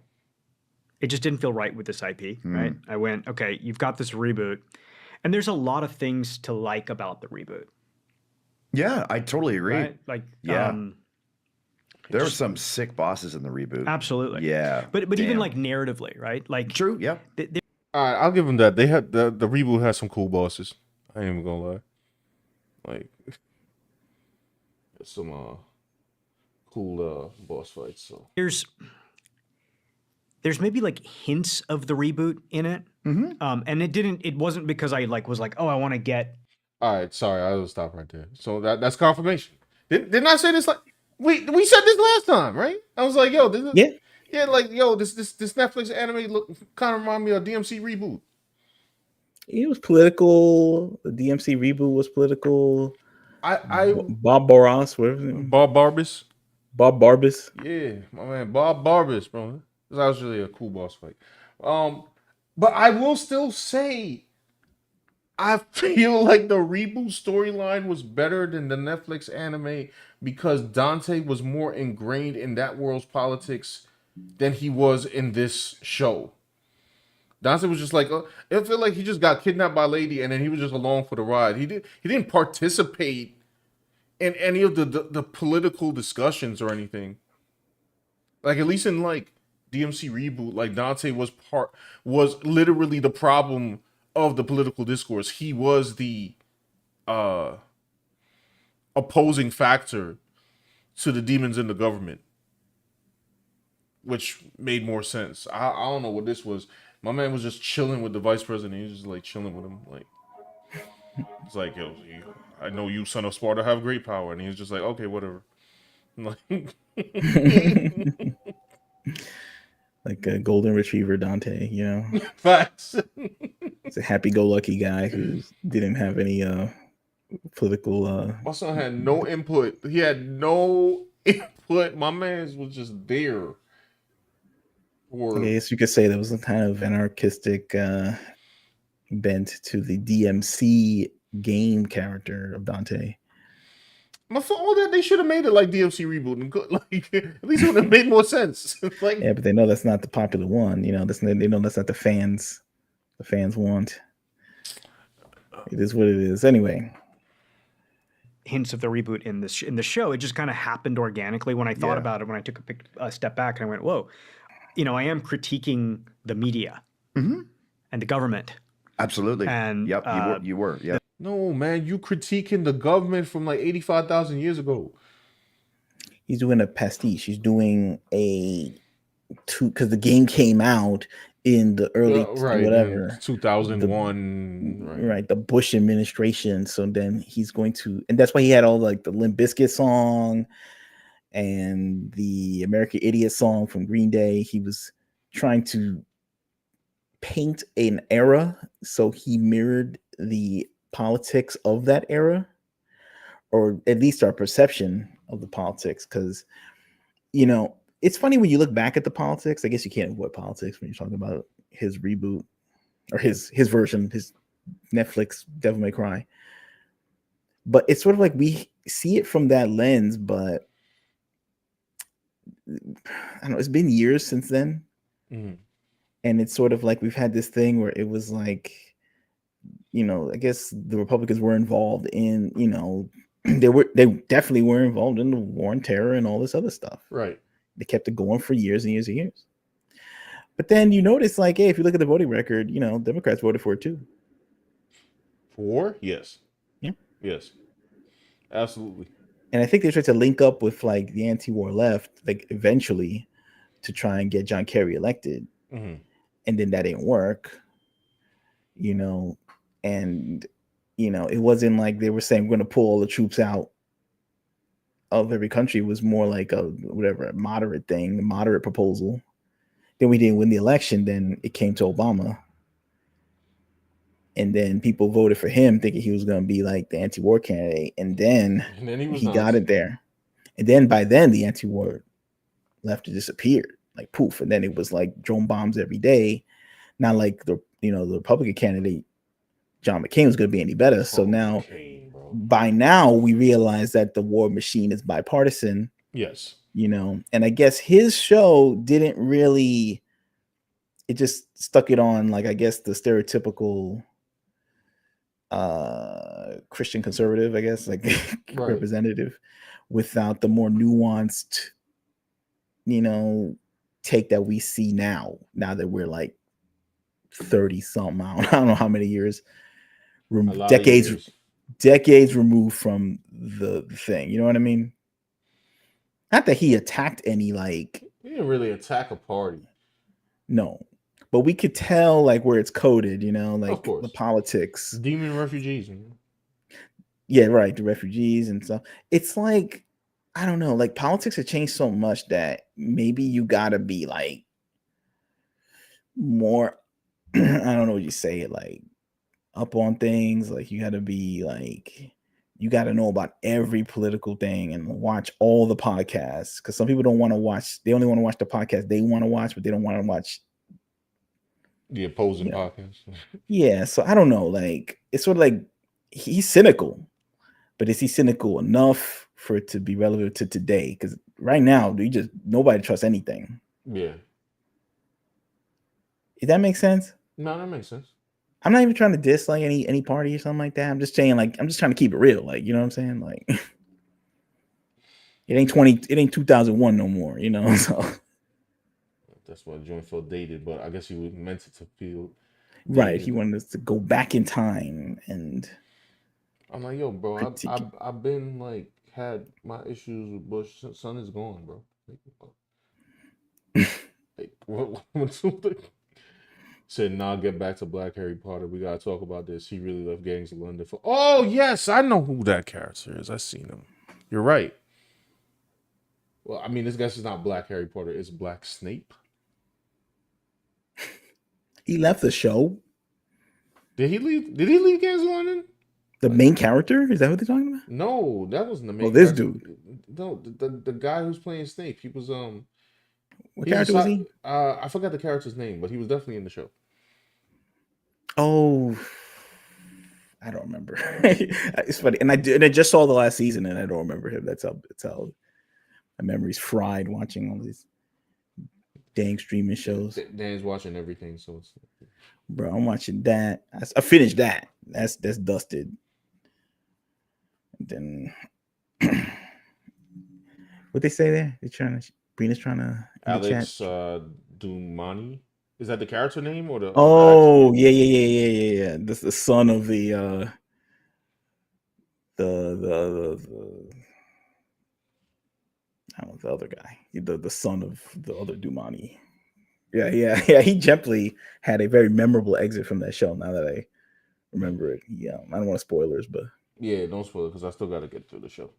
It just didn't feel right with this IP, right? I went, okay, you've got this reboot, and there's a lot of things to like about the reboot. Yeah, I totally agree. Right? Like, there were some sick bosses in the reboot. Absolutely. Yeah. But even like narratively, right? Like true. Yeah. All right, I'll give them that. They had the reboot has some cool bosses. I ain't even gonna lie. Like some cool boss fights. So there's maybe like hints of the reboot in it, and it wasn't because I was like, oh, I want to get. All right, sorry, I'll stop right there. So that's confirmation. Didn't I say this like we said this last time, right? I was like, yo, this is like yo, this Netflix anime look kind of remind me of DMC Reboot. It was political. The DMC Reboot was political. I Bob Barras, whatever. Bob Barbas. Bob Barbas. Yeah, my man, Bob Barbas, bro. This was actually a cool boss fight. But I will still say, I feel like the reboot storyline was better than the Netflix anime because Dante was more ingrained in that world's politics than he was in this show. Dante was just like, it felt like he just got kidnapped by a lady and then he was just along for the ride. He didn't participate in any of the political discussions or anything. Like at least in like DMC Reboot, like Dante was literally the problem of the political discourse. He was the opposing factor to the demons in the government, which made more sense. I don't know what this was. My man was just chilling with the vice president. He was just like chilling with him. Like it's like, yo, I know you, son of Sparta, have great power, and he was just like, okay, whatever. Like, like a golden retriever Dante, you know. Facts. He's a happy-go-lucky guy who didn't have any political. My son had no input. He had no input. My man was just there. I guess you could say there was a kind of anarchistic bent to the DMC game character of Dante. But for all that, they should have made it like DMC Reboot, and like at least it would have made more sense. Like, yeah, but they know that's not the popular one. You know, they know that's not the fans. The fans want. It is what it is. Anyway. Hints of the reboot in the show. It just kind of happened organically when I thought about it. When I took a step back and I went, "Whoa." You know, I am critiquing the media and the government. Absolutely. And you were. Yeah. No, man, you critiquing the government from like 85,000 years ago. He's doing a pastiche. He's doing because the game came out in the early whatever 2001, right? The Bush administration. So then he's going to, and that's why he had all like the Limp Bizkit song and the American Idiot song from Green Day. He was trying to paint an era, so he mirrored the politics of that era, or at least our perception of the politics. Because, you know, it's funny when you look back at the politics. I guess you can't avoid politics when you're talking about his reboot or his version, his Netflix Devil May Cry. But it's sort of like we see it from that lens, but I don't know, it's been years since then. Mm-hmm. And it's sort of like we've had this thing where it was like, you know, I guess the Republicans were involved in, you know, they definitely were involved in the war on terror and all this other stuff. Right. They kept it going for years and years and years. But then you notice, like, hey, if you look at the voting record, you know, Democrats voted for it too. For? Yes. Yeah. Yes. Absolutely. And I think they tried to link up with like the anti-war left, like eventually, to try and get John Kerry elected. Mm-hmm. And then that didn't work, you know, and, you know, it wasn't like they were saying we're going to pull all the troops out of every country. It was more like a moderate thing, a moderate proposal. Then we didn't win the election. Then it came to Obama. And then people voted for him thinking he was going to be like the anti-war candidate. And then he got it there. And then by then the anti-war left disappeared. Like poof, and then it was like drone bombs every day. Not like the Republican candidate John McCain was going to be any better. So now, by now, we realize that the war machine is bipartisan. Yes, you know, and I guess his show didn't really. It just stuck it on like I guess the stereotypical Christian conservative, I guess, like representative, without the more nuanced, you know, take that we see now that we're like 30 something. I don't know how many years, decades removed from the thing. You know what I mean? Not that he attacked any, like, he didn't really attack a party. No, but we could tell like where it's coded, you know, like the politics. Demon refugees. Yeah, right. The refugees and stuff. It's like, I don't know, like politics have changed so much that maybe you gotta be like more, I don't know what you say, like up on things. Like you gotta be like, you gotta know about every political thing and watch all the podcasts. Because some people don't want to watch, they only want to watch the podcast they want to watch, but they don't want to watch The opposing you know. podcast. Yeah, so I don't know. Like it's sort of like he's cynical, but is he cynical enough for it to be relevant to today? Because right now, nobody trusts anything. Yeah. If that makes sense. No, that makes sense. I'm not even trying to diss like any party or something like that. I'm just saying, like, I'm just trying to keep it real. Like, you know what I'm saying? Like it ain't 2001 no more, you know. So That's why joint felt dated, but I guess he meant it to feel right. dated. He wanted us to go back in time and I'm like, yo, bro, critique it. I've been like had my issues with Bush. Son is gone, bro. Like what's said, nah, get back to Black Harry Potter. We gotta talk about this. He really left Gangs of London for. Oh yes, I know who that character is. I've seen him. You're right. Well, I mean, this guy's is not Black Harry Potter. It's Black Snape. He left the show. Did he leave? Did he leave Gangs of London? The main character? Is that what they're talking about? No, that wasn't the main. Well, this character. dude. No, the guy who's playing Snape. He was What character was he? I forgot the character's name, but he was definitely in the show. Oh, I don't remember. It's funny, and I just saw the last season, and I don't remember him. That's how my memory's fried watching all these dang streaming shows. Dan's watching everything, so it's. Bro, I'm watching that. I finished that. That's dusted. And then what they say there? They're trying to. Brina's trying to. Alex Dumani. Is that the character name or the? Oh yeah. This the son of the I don't know, the other guy, the son of the other Dumani. Yeah. He gently had a very memorable exit from that show. Now that I remember it, I don't want spoilers, but yeah, don't spoil it because I still got to get through the show.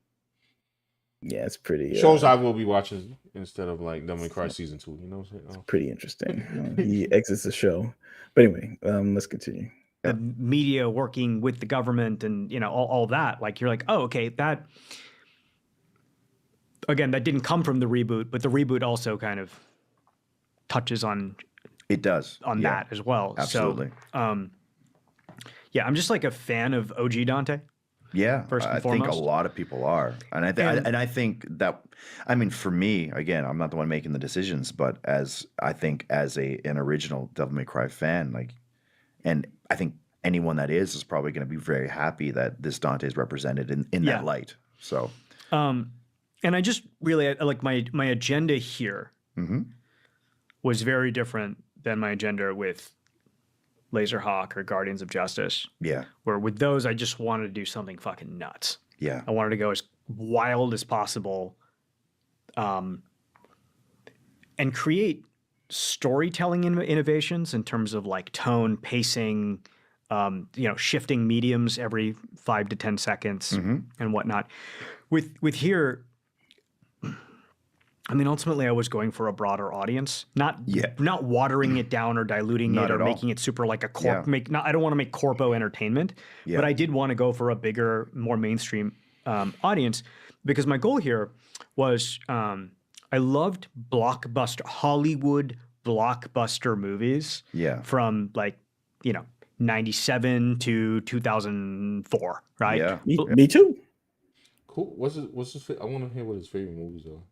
Yeah, it's pretty. Shows I will be watching instead of like Devil May Cry season 2. You know what I'm saying? It's pretty interesting. He exits the show, but anyway, let's continue. The media working with the government and all that. Like you're like, oh, okay, that. Again, that didn't come from the reboot, but the reboot also kind of touches on. It does on that as well. Absolutely. So, yeah, I'm just like a fan of OG Dante. Yeah, first and I foremost. think a lot of people are, and I think that, I mean, for me, again, I'm not the one making the decisions, but as an original Devil May Cry fan, like, and I think anyone that is probably going to be very happy that this Dante is represented in that light. So, and I just really like my agenda here was very different than my agenda with Laserhawk or Guardians of Justice. Yeah. Where with those, I just wanted to do something fucking nuts. Yeah. I wanted to go as wild as possible, and create storytelling innovations in terms of like tone, pacing, shifting mediums every 5 to 10 seconds and whatnot. With here, I mean, ultimately, I was going for a broader audience, not watering it down or diluting it or making it super like a corp. I don't want to make corpo entertainment, but I did want to go for a bigger, more mainstream audience because my goal here was I loved Hollywood blockbuster movies. Yeah. From 97 to 2004, right? Yeah. Me too. Cool. What's his? I want to hear what his favorite movies are.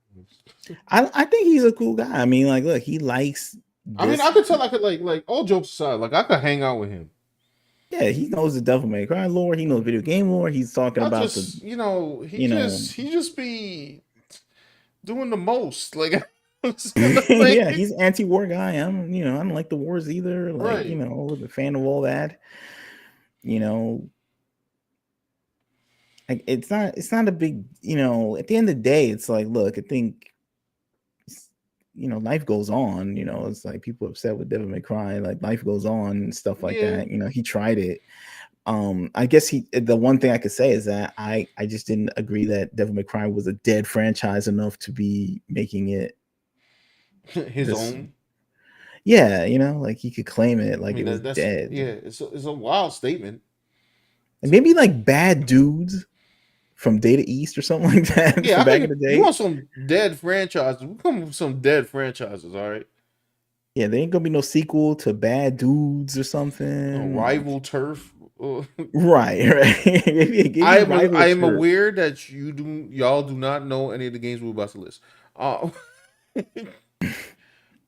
I think he's a cool guy. I mean, like, look, he likes. I mean, I could tell. I could like all jokes aside, like I could hang out with him. Yeah, he knows the Devil May Cry lore. He knows video game lore. He's talking about he just be doing the most. Like, yeah, he's an anti-war guy. I don't like the wars either. Like, right. I'm a fan of all that. Like it's not a big, at the end of the day, it's like, look, I think, life goes on, it's like people upset with Devil May Cry, like life goes on and stuff like that. He tried it. I guess the one thing I could say is that I just didn't agree that Devil May Cry was a dead franchise enough to be making it his own. Yeah, like he could claim it like I mean, it was that's dead. yeah. It's a wild statement. And maybe like Bad Dudes from Data East or something like that Yeah, from I back in think the day. you want some dead franchises. We come with some dead franchises, all right. Yeah, there ain't gonna be no sequel to Bad Dudes or something. Rival Turf. Right. Give I me am Rival I am Turf. aware that y'all do not know any of the games we're about to list.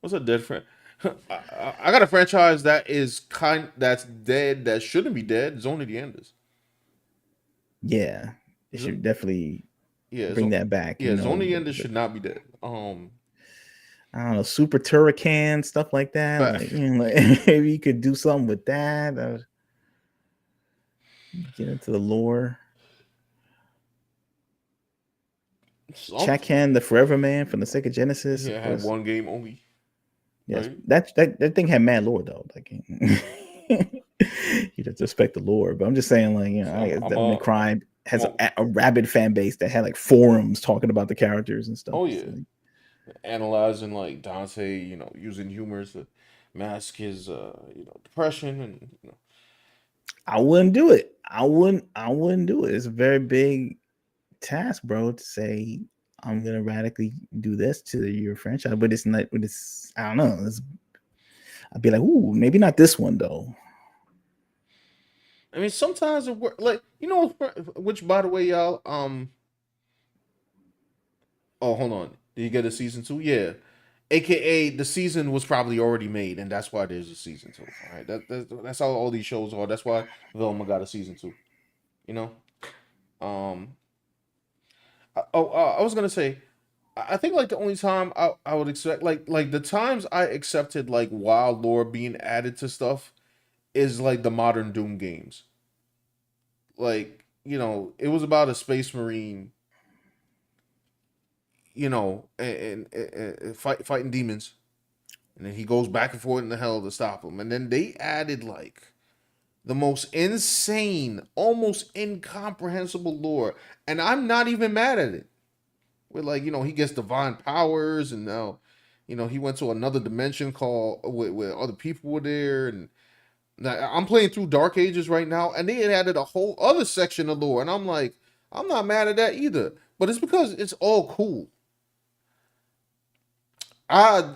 What's a dead friend? I got a franchise that's dead that shouldn't be dead. Zone of the Enders. Yeah, it should definitely Yeah, bring that back. Zone of the Enders should not be dead. I don't know, Super Turrican, stuff like that. Like, maybe you could do something with that. Get into the lore. Check-In, the Forever Man from the Sega Genesis. Yeah, had one game only. Yes, right? that thing had mad lore though. Like you have to respect the lore, but I'm just saying, like, I guess Devil May Cry has a rabid fan base that had like forums talking about the characters and stuff. Oh yeah, analyzing like Dante, using humor to mask his depression and. I wouldn't do it. I wouldn't do it. It's a very big task, bro, to say I'm gonna radically do this to your franchise, but it's not. But it's I don't know. I'd be like, ooh, maybe not this one though. I mean, sometimes it works. Like which by the way, y'all. Oh, hold on. Did you get a season 2? Yeah. AKA the season was probably already made, and that's why there's a season 2. All right, that's how all these shows are. That's why Velma got a season 2. I was gonna say, I think like the only time I would expect like the times I accepted like wild lore being added to stuff is like the modern Doom games. Like it was about a space marine, and fighting demons. And then he goes back and forth in the hell to stop him. And then they added like the most insane, almost incomprehensible lore. And I'm not even mad at it. Where like, he gets divine powers and now, he went to another dimension called where other people were there. And now I'm playing through Dark Ages right now, and they had added a whole other section of lore. And I'm like, I'm not mad at that either. But it's because it's all cool.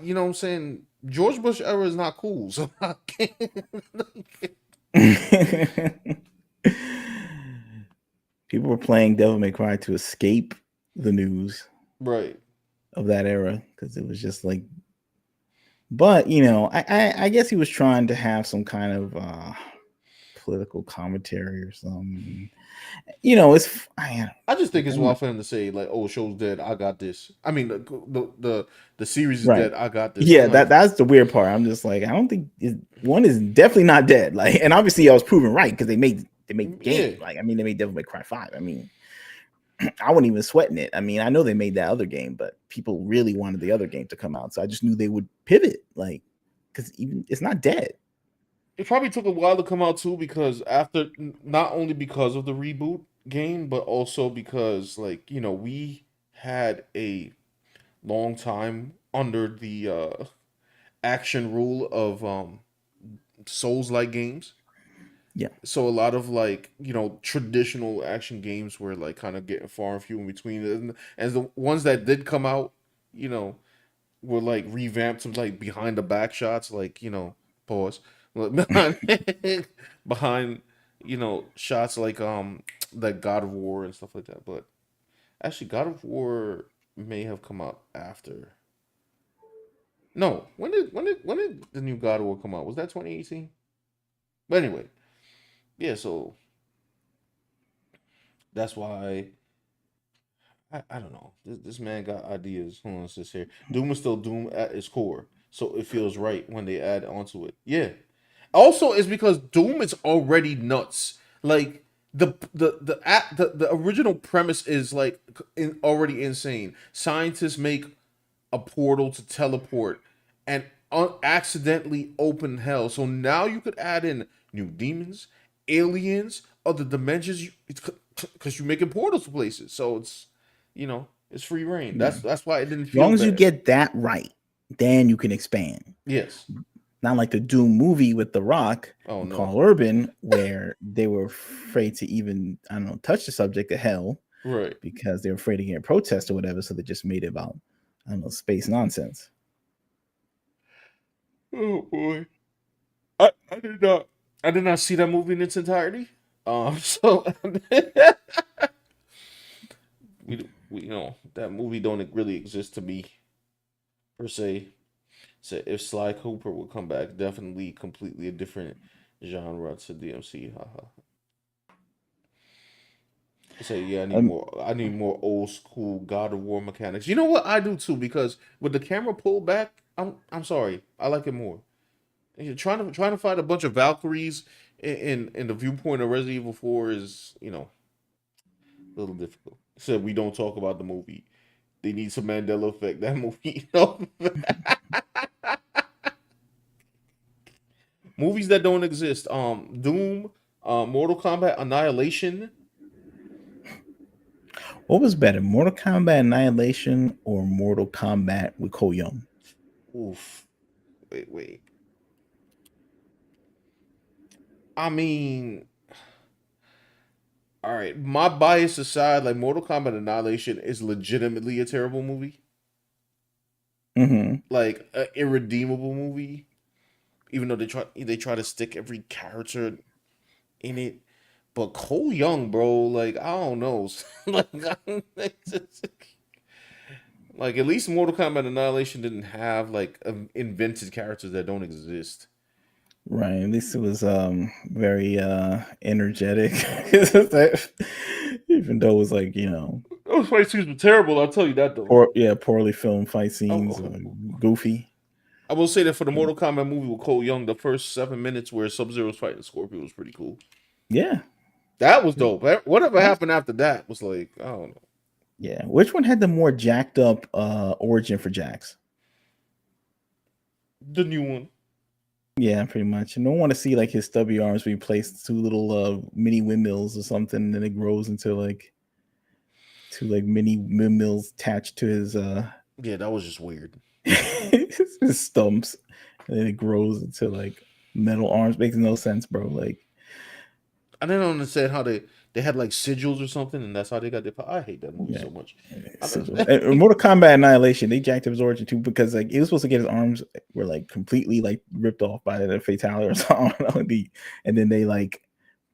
You know what I'm saying? George Bush era is not cool, so I can't. People were playing Devil May Cry to escape the news, right, of that era, because it was just like. But I guess he was trying to have some kind of political commentary or something. It's. I just think it's wild for him to say like, "Oh, show's dead. I got this." I mean, the series is dead. I got this. Yeah, that's the weird part. I'm just like, I don't think one is definitely not dead. Like, and obviously I was proven right because they made the game. Yeah. Like, I mean, they made Devil May Cry 5. I mean, I wasn't even sweating it. I mean, I know they made that other game, but people really wanted the other game to come out, so I just knew they would pivot, like, because even it's not dead. It probably took a while to come out too, because not only because of the reboot game, but also because like we had a long time under the action rule of Souls-like games. Yeah. So a lot of like traditional action games were like kind of getting far and few in between, and the ones that did come out, were like revamped to like behind the back shots, like pause behind shots like God of War and stuff like that. But actually, God of War may have come out after. No, when did the new God of War come out? Was that 2018? But anyway, yeah. So that's why I don't know. This man got ideas. Hold on, it says here. Doom is still Doom at its core, so it feels right when they add onto it. Yeah. Also, it's because Doom is already nuts. Like the original premise is like already insane. Scientists make a portal to teleport and accidentally open hell. So now you could add in new demons aliens, other dimensions. It's because you're making portals to places, so it's it's free reign. Yeah. That's why it didn't As long feel as you bad. get that right, then you can expand. Yes. Not like the Doom movie with The Rock Oh and no. Carl Urban, where they were afraid to even, I don't know, touch the subject of hell Right. because they were afraid to get a protest or whatever. So they just made it about, I don't know, space nonsense. Oh boy. I did not see that movie in its entirety. So we that movie don't really exist to me per se. So if Sly Cooper would come back, definitely completely a different genre to DMC. Haha. Say yeah, I need more old school God of War mechanics. You know what? I do too, because with the camera pulled back, I'm sorry. I like it more. And you're trying to fight a bunch of Valkyries in the viewpoint of Resident Evil 4 is, a little difficult. So we don't talk about the movie. They need some Mandela effect. That movie, movies that don't exist. Doom, Mortal Kombat, Annihilation. What was better, Mortal Kombat Annihilation or Mortal Kombat with Ko Young? Oof. Wait. I mean, all right. My bias aside, like Mortal Kombat Annihilation is legitimately a terrible movie, Mm-hmm. like an irredeemable movie. Even though they try to stick every character in it, but Cole Young, bro, like I don't know, like at least Mortal Kombat Annihilation didn't have like invented characters that don't exist. Right. At least it was very energetic. Even though it was like, Those fight scenes were terrible. I'll tell you that though. poorly filmed fight scenes, Oh, goofy. I will say that for the Mortal Kombat movie with Cole Young, the first 7 minutes where Sub Zero's fighting Scorpion was pretty cool. Yeah. That was dope. Whatever happened after that was like, I don't know. Yeah. Which one had the more jacked up origin for Jax? The new one. Yeah, pretty much. And I don't want to see like his stubby arms being placed two little mini windmills or something, and then it grows into like two like mini windmills attached to his Yeah, that was just weird. his stumps, and then it grows into like metal arms. Makes no sense, bro. Like I didn't understand how they had like sigils or something, and that's how they got their power. I hate that movie so much. And Mortal Kombat Annihilation, they jacked up his origin too because like he was supposed to get his arms were like completely like ripped off by the fatality or something. And then they like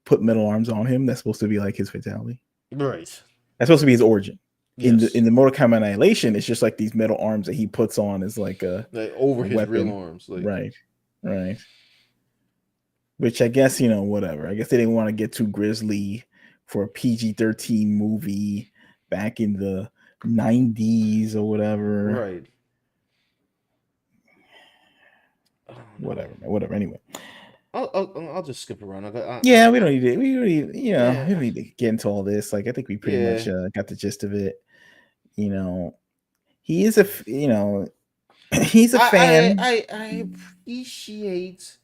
put metal arms on him. That's supposed to be like his fatality. Right. That's supposed to be his origin. Yes. In the Mortal Kombat Annihilation, it's just like these metal arms that he puts on as like like over his weapon. real arms. Like. Right. Which I guess, whatever. I guess they didn't want to get too grisly for a PG-13 movie back in the 90s or whatever. Right. Whatever. Anyway. I'll just skip around. We don't need to. We don't need to get into all this. Like, I think we pretty much got the gist of it. He is he's a fan. I appreciate,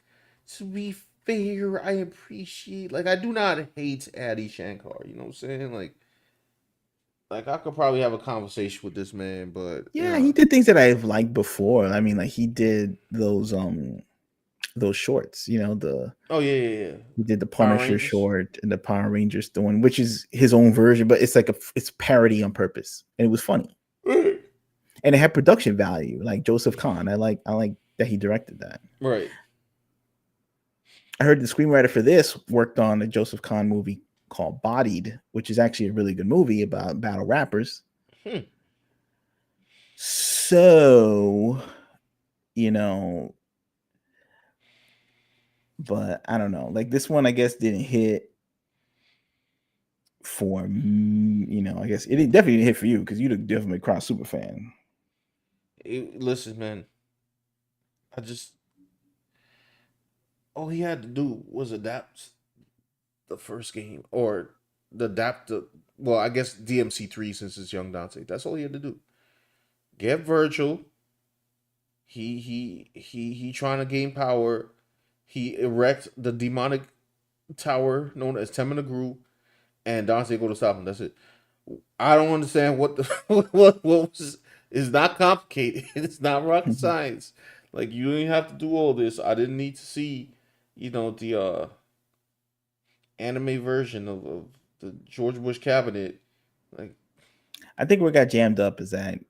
to be fair, I appreciate, like, I do not hate Adi Shankar. You know what I'm saying? Like I could probably have a conversation with this man, but he did things that I've liked before. I mean, like he did those shorts, he did the Punisher short and the Power Rangers one, which is his own version, but it's like it's parody on purpose, and it was funny, and it had production value. Like Joseph Kahn, I like that he directed that. Right. I heard the screenwriter for this worked on a Joseph Kahn movie called Bodied, which is actually a really good movie about battle rappers. So, but I don't know. Like this one, I guess didn't hit for I guess it definitely didn't hit for you because you're definitely a Cross super fan. Listen, man. All he had to do was adapt the first game, or well, I guess DMC 3 since it's Young Dante. That's all he had to do. Get Virgil. He trying to gain power. He erect the demonic tower known as Temenagru, and Dante go to stop him. That's it. I don't understand what the what was. It's not complicated. It's not rocket science. Like you didn't have to do all this. I didn't need to see, the anime version of the George Bush cabinet. Like, I think what got jammed up is that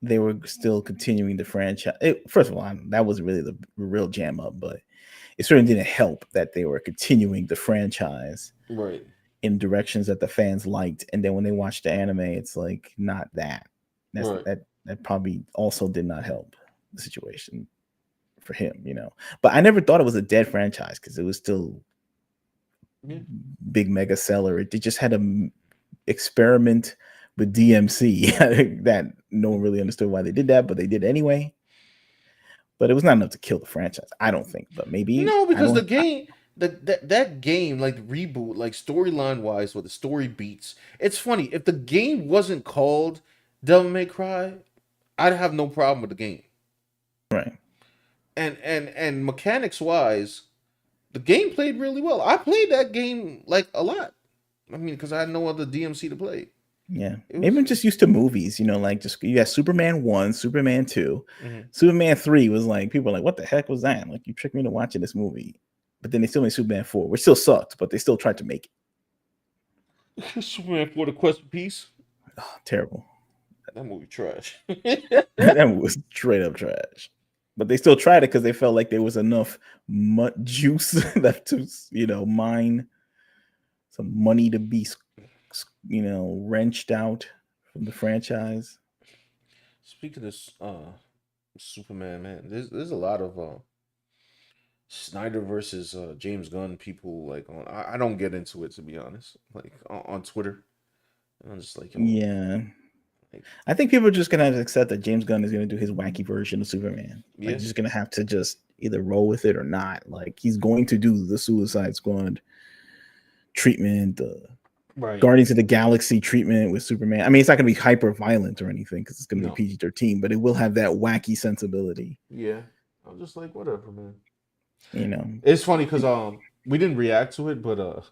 they were still continuing the franchise. First of all, that wasn't really the real jam up, but it certainly didn't help that they were continuing the franchise right. in directions that the fans liked. And then when they watched the anime, it's like not that. Right. That probably also did not help the situation for him, But I never thought it was a dead franchise because it was still big mega seller. They just had a experiment with DMC that no one really understood why they did that, but they did anyway. But it was not enough to kill the franchise, I don't think. But maybe no, because the game, that game, like Reboot, like storyline wise, with the story beats. It's funny if the game wasn't called Devil May Cry, I'd have no problem with the game. Right. And mechanics wise, the game played really well. I played that game like a lot. I mean, because I had no other DMC to play. Yeah, maybe I'm just used to movies, like just you got Superman 1, Superman 2, Superman 3 was like people were like, what the heck was that? Like you tricked me into watching this movie. But then they still made Superman 4, which still sucked, but they still tried to make it. Superman 4: The Quest for Peace. Oh, terrible. That movie trash. That movie was straight up trash. But they still tried it because they felt like there was enough juice left to, mine some money to be wrenched out from the franchise. Speaking of Superman, man, there's a lot of Snyder versus James Gunn people like on. I don't get into it, to be honest. Like on Twitter, I'm just like, yeah. Like, I think people are just gonna have to accept that James Gunn is gonna do his wacky version of Superman. Like, just gonna have to just either roll with it or not. Like he's going to do the Suicide Squad treatment, right. Guardians of the Galaxy treatment with Superman. I mean, it's not going to be hyper violent or anything because it's going to be PG-13, but it will have that wacky sensibility. Yeah, I'm just like, whatever, man. It's funny because we didn't react to it, but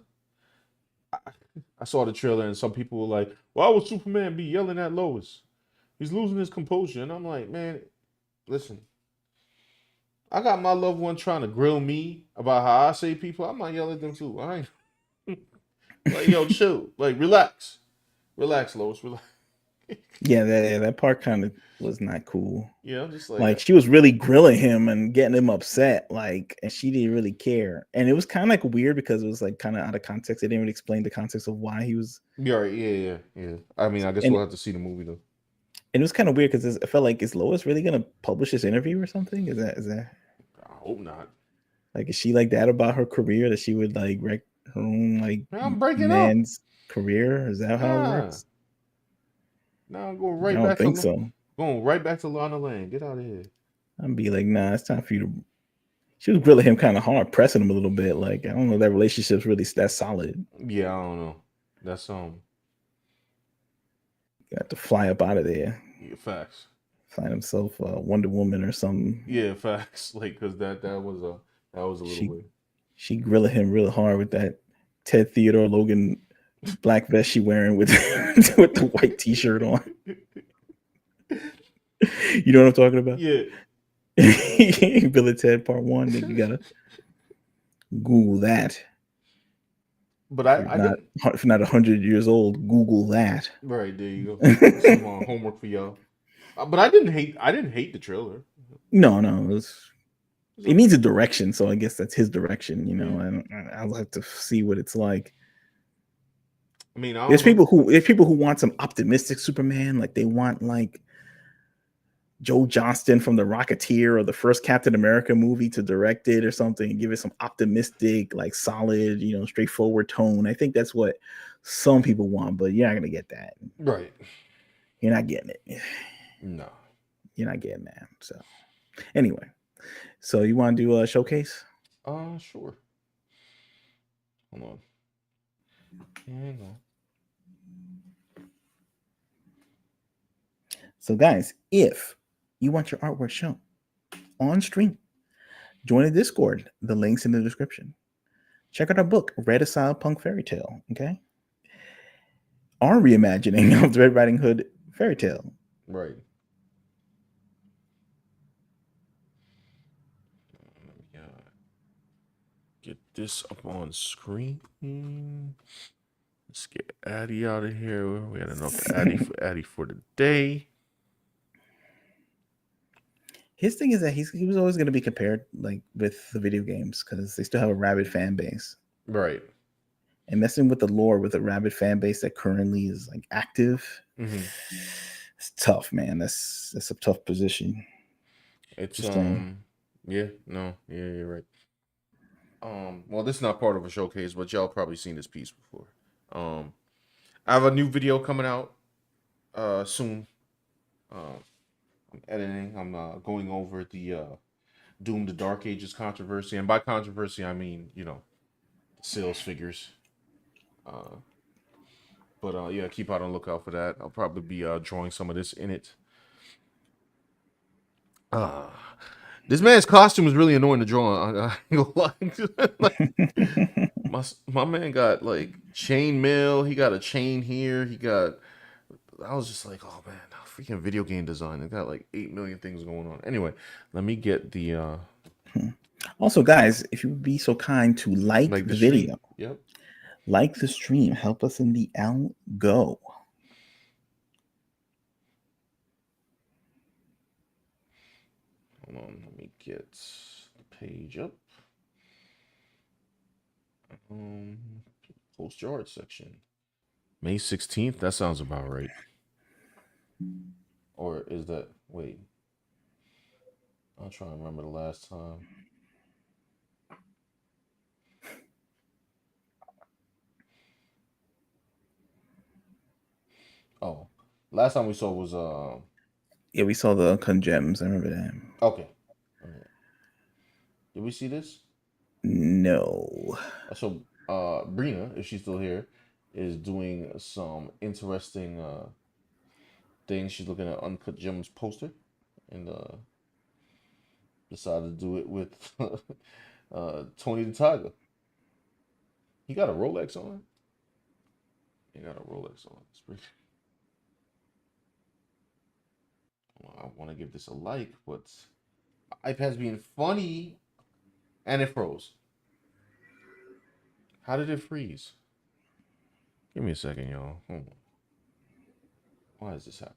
I saw the trailer and some people were like, "Why would Superman be yelling at Lois? He's losing his composure." And I'm like, man, listen, I got my loved one trying to grill me about how I say people. I might yell at them too. I ain't like, yo, chill, like, relax, Lois, relax. Yeah, that part kind of was not cool. Yeah, I'm just like she was really grilling him and getting him upset, like, and she didn't really care. And it was kind of like weird because it was like kind of out of context. They didn't really explain the context of why he was. Yeah, yeah. I mean, I guess we'll have to see the movie though. And it was kind of weird because I felt like, is Lois really gonna publish this interview or something? Is that? I hope not. Like, is she like that about her career that she would like wreck her own like man's career? Is that how it works? No, I'm going right back. I don't think so. Going right back to Lana Lang. Get out of here. I'd be like, nah, it's time for you to. She was grilling him kind of hard, pressing him a little bit. Like, I don't know, that relationship's really that solid. Yeah, I don't know. That's got to fly up out of there. Yeah, facts. Find himself Wonder Woman or something. Yeah, facts. Like, because that was a little weird. She grilling him real hard with that Ted Theodore Logan black vest she wearing with with the white t-shirt on. You know what I'm talking about? Yeah. Bill and Ted Part 1. You gotta Google that. But if not 100 years old, Google that. Right, there you go. Some homework for y'all. But I didn't hate the trailer. No, it needs a direction, so I guess that's his direction. And I'll have to see what it's like. I mean, there's people who want some optimistic Superman, like they want like Joe Johnston from The Rocketeer or the first Captain America movie to direct it or something and give it some optimistic, like solid, straightforward tone. I think that's what some people want, but you're not gonna get that. Right. You're not getting it. No. You're not getting that. So anyway, so you want to do a showcase? Sure. Hold on. Hang on. So guys, if you want your artwork shown on stream Join the Discord. The link's in the description. Check out our book, Red Asylum Punk Fairy Tale. Okay. Our reimagining of the Red Riding Hood fairy tale. Right. Yeah. Get this up on screen. Let's get Addy out of here. We had enough Addy for the day. His thing is that he was always going to be compared like with the video games because they still have a rabid fan base. Right. And messing with the lore with a rabid fan base that currently is like active, it's tough, man. That's a tough position. It's you're right. Well, this is not part of a showcase, but y'all probably seen this piece before. I have a new video coming out soon. I'm editing. I'm going over the Doom the Dark Ages controversy, and by controversy I mean sales figures. But yeah, keep out on the lookout for that. I'll probably be drawing some of this in it. This man's costume is really annoying to draw. My man got like chain mail. He got a chain here. I was just like, oh man, freaking video game design. It got like 8 million things going on. Anyway, let me get the. Also, guys, if you would be so kind to like the video, yep, like the stream, help us in the algo. Hold on, let me get the page up. Post your art section. May 16th. That sounds about right. Or is that? Wait. I'll try and remember the last time. Oh, last time we saw was Yeah, we saw the Congems. I remember that. Okay. Did we see this? No. So Brina, if she's still here, is doing some interesting things. She's looking at Uncut Gems poster and decided to do it with Tony the Tiger. He got a Rolex on. He got a Rolex on. It's pretty... I want to give this a like, but iPad's being funny, and it froze. How did it freeze? Give me a second, y'all. Hold on. Why is this happening?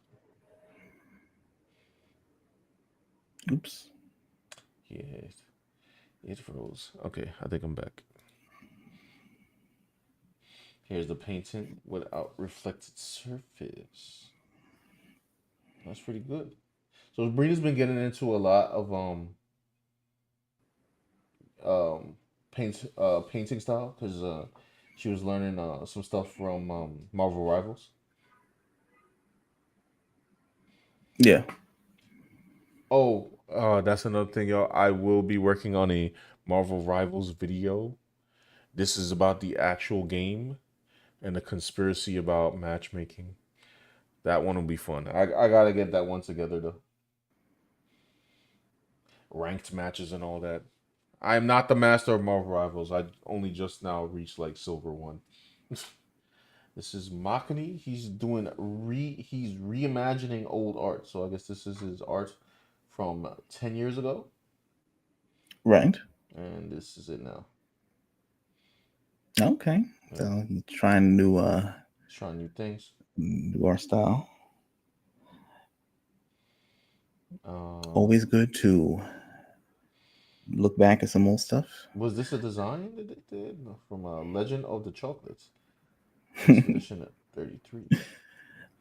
Oops. Yeah, it froze. Okay, I think I'm back. Here's the painting without reflected surface. That's pretty good. So Brina's been getting into a lot of painting style because she was learning some stuff from Marvel Rivals. Yeah. Oh, that's another thing, y'all. I will be working on a Marvel Rivals video. This is about the actual game and the conspiracy about matchmaking. That one will be fun. I gotta get that one together though. Ranked matches and all that. I am not the master of Marvel Rivals. I only just now reached like Silver 1. This is Makani. He's reimagining old art. So I guess this is his art from 10 years ago. Right. And this is it now. Okay. Yeah. So he's trying new things. New art style. Always good to look back at some old stuff. Was this a design that they did from Legend of the Chocolates? Edition 33.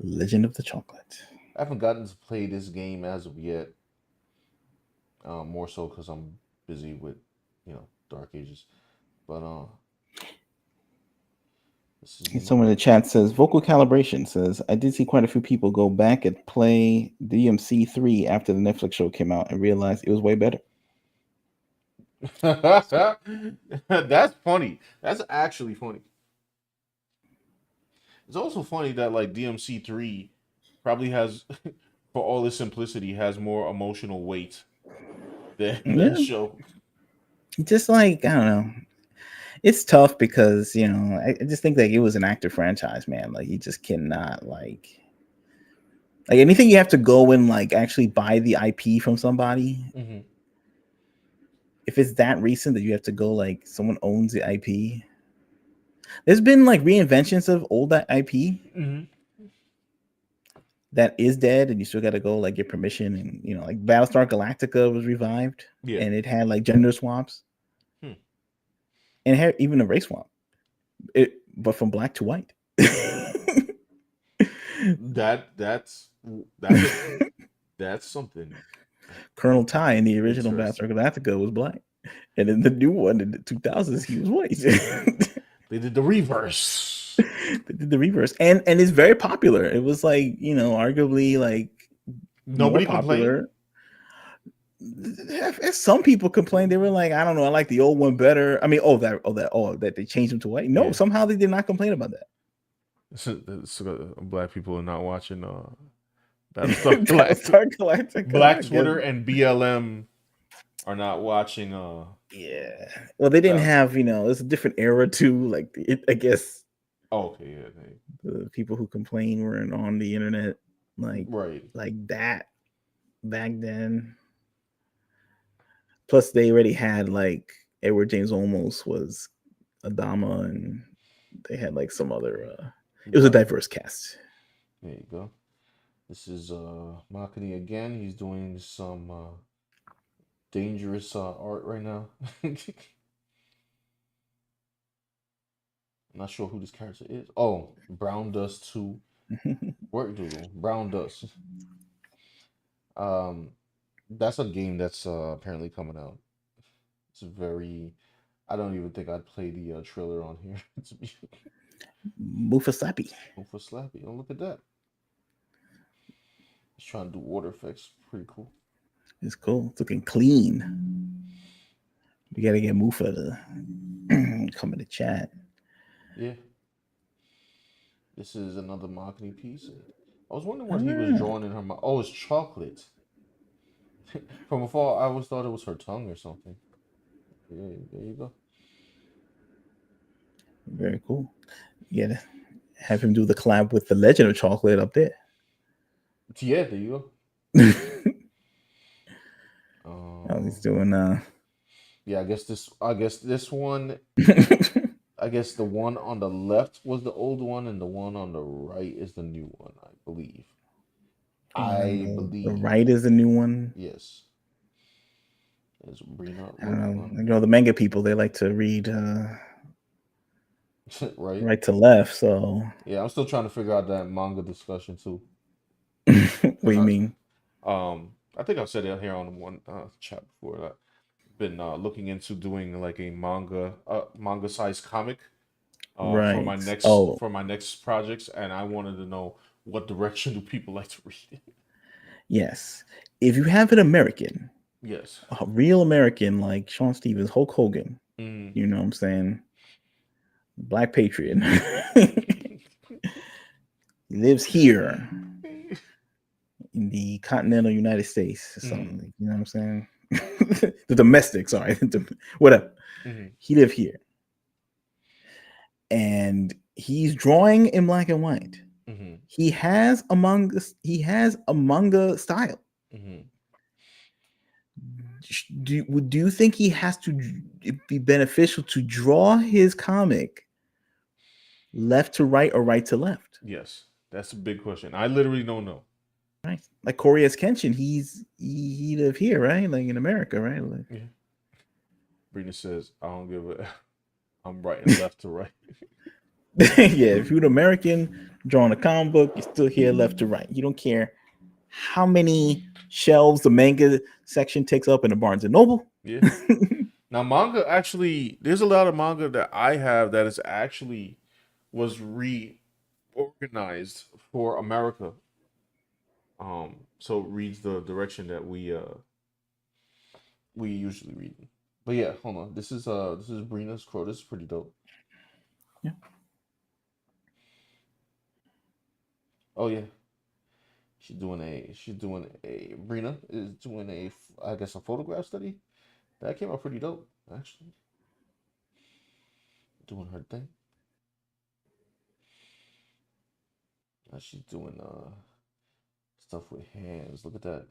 Legend of the Chocolate. I haven't gotten to play this game as of yet. More so because I'm busy with, Dark Ages. But someone in the chat says vocal calibration says I did see quite a few people go back and play DMC 3 after the Netflix show came out and realized it was way better. That's funny. That's actually funny. It's also funny that like DMC 3 probably has, for all its simplicity, has more emotional weight than the show. just like I don't know. It's tough because I just think like it was an active franchise, man. Like you just cannot like anything you have to go and like actually buy the IP from somebody. Mm-hmm. If it's that recent that you have to go like someone owns the IP. There's been like reinventions of old IP Mm-hmm. that is dead, and you still got to go like get permission. And like Battlestar Galactica was revived, Yeah. and it had like gender swaps, Hmm. and it had even a race swap, but from black to white. That's that's something Colonel Ty in the original interesting. Battlestar Galactica was black, and in the new one in the 2000s he was white. They did the reverse. They did the reverse, and it's very popular. It was like arguably like more Nobody complained. popular. Some people complained. They were like, I don't know, I like the old one better. I mean, that they changed them to white. No, Yeah. somehow they did not complain about that. So, black people are not watching Battlestar Galactica. Battlestar Galactica, Black I guess. Twitter and BLM are not watching. Yeah. Well, they didn't Battlestar. have. It's a different era too. Like I guess Oh, okay, yeah, the people who complain weren't on the internet right. like that back then. Plus, they already had like Edward James Olmos was Adama, and they had like some other. It was a diverse cast. There you go. This is Makani again. He's doing some dangerous art right now. I'm not sure who this character is. Oh, Brown Dust 2. Work Doodle. Brown Dust. Um, that's a game that's apparently coming out. It's very. I don't even think I'd play the trailer on here. To be Mufasapi. for Slappy. Oh, look at that. He's trying to do water effects. Pretty cool. It's cool. It's looking clean. We gotta get Mufa to come in the chat. Yeah. This is another marketing piece. I was wondering what he was drawing in her mouth. Oh, it's chocolate. From afar, I always thought it was her tongue or something. Yeah, there you go. Very cool. You gotta have him do the collab with the Legend of Chocolate up there. Yeah, there you Oh, go. he's doing Yeah, I guess this one. I guess the one on the left was the old one, and the one on the right is the new one. I believe. the right is the new one. Yes. Is Brina I don't looking know. The manga people, they like to read right? right to left. So Yeah, I'm still trying to figure out that manga discussion too. what do you mean? I think I've said it here on the one chat before. I've been looking into doing like a manga sized comic Right. for my next projects, and I wanted to know what direction do people like to read it. Yes. If you have an American, Yes. a real American like Sean Stevens, Hulk Hogan, Mm. you know what I'm saying? Black Patriot. He lives here in the continental United States or something. You know what I'm saying? The domestic, sorry. Whatever. He live here. And he's drawing in black and white. He has a manga style. Do you think he has to be beneficial to draw his comic left to right or right to left? Yes, that's a big question. I literally don't know. Right, like Corey S. Kenshin, he live here, right? Like in America, right? Like, yeah. Brina says, "I don't give a. I'm writing left to right." Yeah, if you're an American drawing a comic book, you're still here left to right. You don't care how many shelves the manga section takes up in a Barnes and Noble. Yeah. Now, manga actually, there's a lot of manga that I have that is actually was reorganized for America. So it reads the direction that we usually read. But yeah, hold on. This is Brina's quote. This is pretty dope. Yeah. Oh yeah. Brina is doing a, I guess, a photograph study. That came out pretty dope, actually. Doing her thing. Now she's doing stuff with hands. Look at that.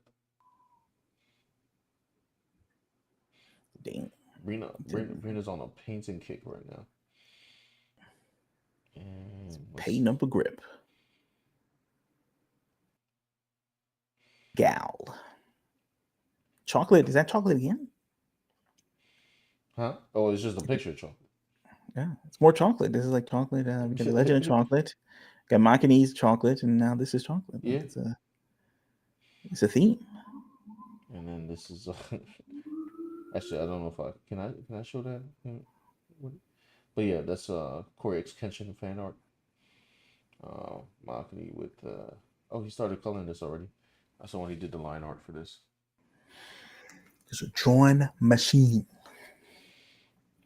Dang. Brina's on a painting kick right now. And Pay number grip. Gal. Chocolate. Is that chocolate again? Huh? Oh, it's just a picture of chocolate. Yeah, it's more chocolate. This is like chocolate. We got the Legend of Chocolate. Got Macanese chocolate, and now this is chocolate. Yeah. It's a theme. And then this is actually, I don't know if can I show that? But yeah, that's Corey X Kenshin fan art. Makani with oh, he started coloring this already. I saw when he did the line art for this. It's a drawing machine.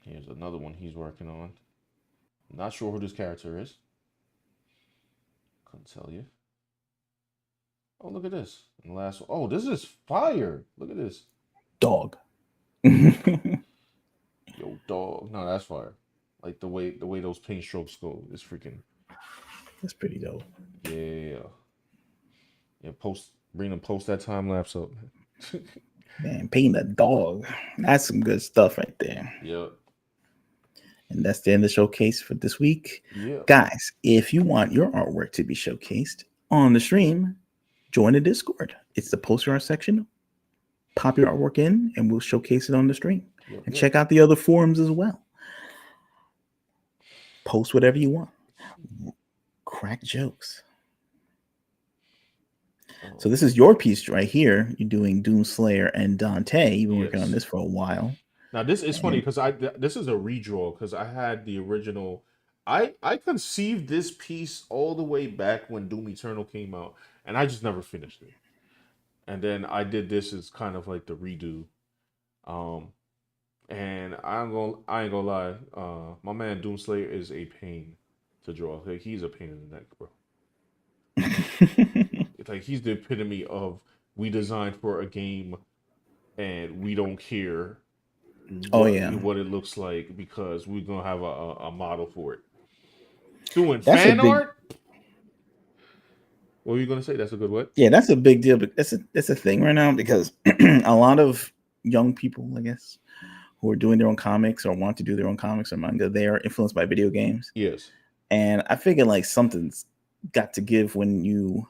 Here's another one he's working on. Not sure who this character is. Couldn't tell you. Oh, look at this. And the last one. Oh, this is fire. Look at this. Dog. Yo, dog. No, that's fire. Like the way those paint strokes go is freaking. That's pretty dope. Yeah. Bring that time lapse up. Man, painting a dog. That's some good stuff right there. Yeah. And that's the end of the showcase for this week. Yeah. Guys, if you want your artwork to be showcased on the stream, join the Discord. It's the poster art section. Pop your artwork in and we'll showcase it on the stream. And check out the other forums as well. Post whatever you want. Crack jokes. So this is your piece right here. You're doing Doomslayer and Dante. You've been working on this for a while. Now this is funny because this is a redraw because I had the original. I conceived this piece all the way back when Doom Eternal came out, and I just never finished it. And then I did this as kind of like the redo. And I ain't gonna lie, my man Doomslayer is a pain to draw. Like, he's a pain in the neck, bro. It's like he's the epitome of we designed for a game and we don't care what it looks like because we're gonna have a model for it. Doing fan art? What were you gonna say? That's a good what? Yeah, that's a big deal. But that's a thing right now because a lot of young people, I guess, who are doing their own comics or want to do their own comics or manga, they are influenced by video games. Yes. And I figure like something's got to give when you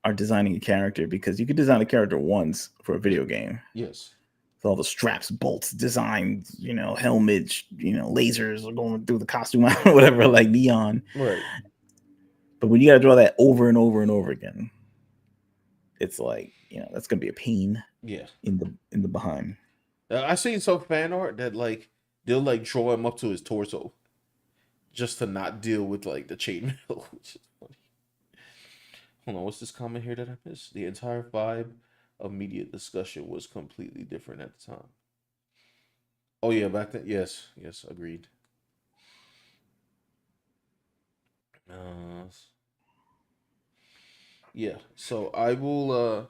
are designing a character, because you could design a character once for a video game. Yes. With all the straps, bolts, designs, helmets, lasers are going through the costume, whatever, like neon. Right. But when you got to draw that over and over and over again, it's like, that's gonna be a pain. Yeah. In the behind. I seen some fan art that like they'll like draw him up to his torso, just to not deal with like the chainmail, which is funny. Hold on, what's this comment here that I missed? The entire vibe of media discussion was completely different at the time. Oh yeah, back then, yes, agreed. Yeah, so I will.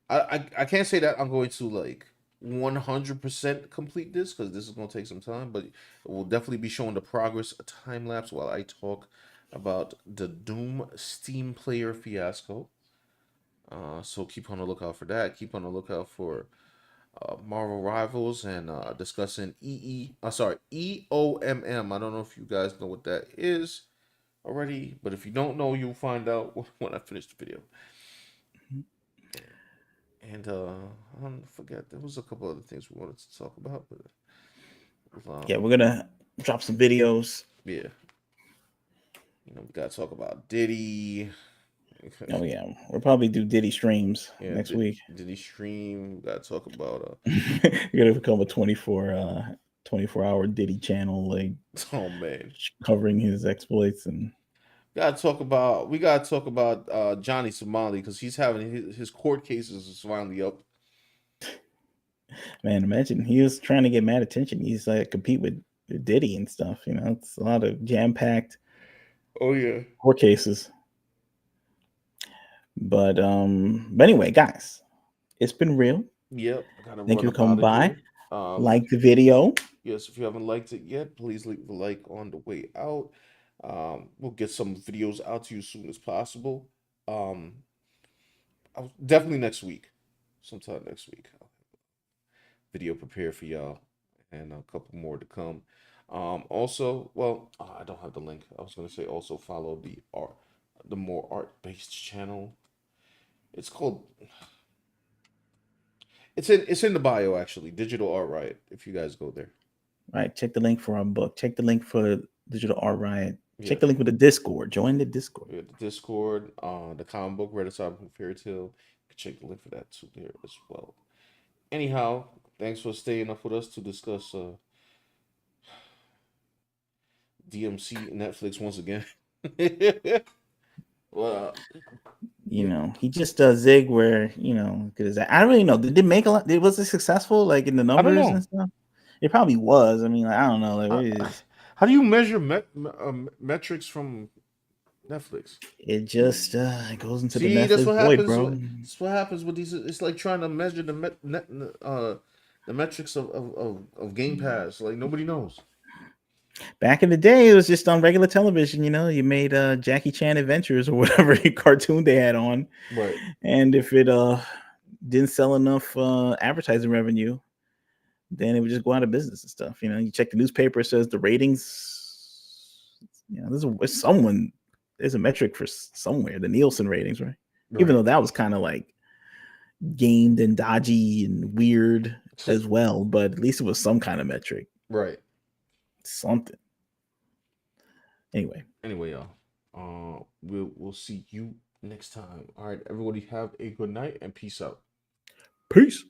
I can't say that I'm going to like 100% complete this because this is going to take some time, but we'll definitely be showing the progress time lapse while I talk about the Doom Steam player fiasco. So keep on the lookout for that. Keep on the lookout for Marvel Rivals and discussing EOMM. I don't know if you guys know what that is already, but if you don't know, you'll find out when I finish the video. And I don't forget, there was a couple other things we wanted to talk about, but yeah, we're gonna drop some videos. Yeah, we gotta talk about Diddy. Oh yeah, we'll probably do Diddy streams next week. Diddy stream. We gotta talk about You're gonna become a 24-hour Diddy channel, like oh man, covering his exploits. And we gotta talk about Johnny Somali because he's having his court cases is finally up. Man, imagine he was trying to get mad attention. He's like compete with Diddy and stuff. It's a lot of jam-packed. Oh yeah, court cases. But anyway, guys, it's been real. Yep. Thank you for coming by. Like the video. Yes, if you haven't liked it yet, please leave a like on the way out. We'll get some videos out to you as soon as possible. Um, definitely next week, sometime next week. Video prepared for y'all, and a couple more to come. Also, well, I don't have the link. I was gonna say also follow the more art-based channel. It's called. It's in the bio actually. Digital Art Riot. If you guys go there. Right. Check the link for our book. Check the link for Digital Art Riot. Check Yes. the link with the Discord. Join the Discord. We have the Discord, the comic book, Reddit Cyberpunk Fairy Tale. You can check the link for that too there as well. Anyhow, thanks for staying up with us to discuss DMC Netflix once again. Well, You know, he just does Zig where, you know, because I don't really know. Did it make a lot? Was it successful like in the I don't numbers know. and stuff? It probably was. I mean, like, I don't know. Like, How, what is how do you measure metrics from Netflix? it? Just goes into the See, that's Netflix what void, happens. bro. That's what happens with these. It's like trying to measure the metrics of Game Pass. Like nobody knows. Back in the day, it was just on regular television. You know, you made Jackie Chan Adventures or whatever cartoon they had on, Right. and if it didn't sell enough advertising revenue, then it would just go out of business and stuff. You know, you check the newspaper, it says the ratings. You know, there's a metric for somewhere, the Nielsen ratings, right? Even though that was kind of like gamed and dodgy and weird as well, but at least it was some kind of metric. Right. Something. Anyway, y'all. We'll see you next time. All right, everybody have a good night and peace out. peace.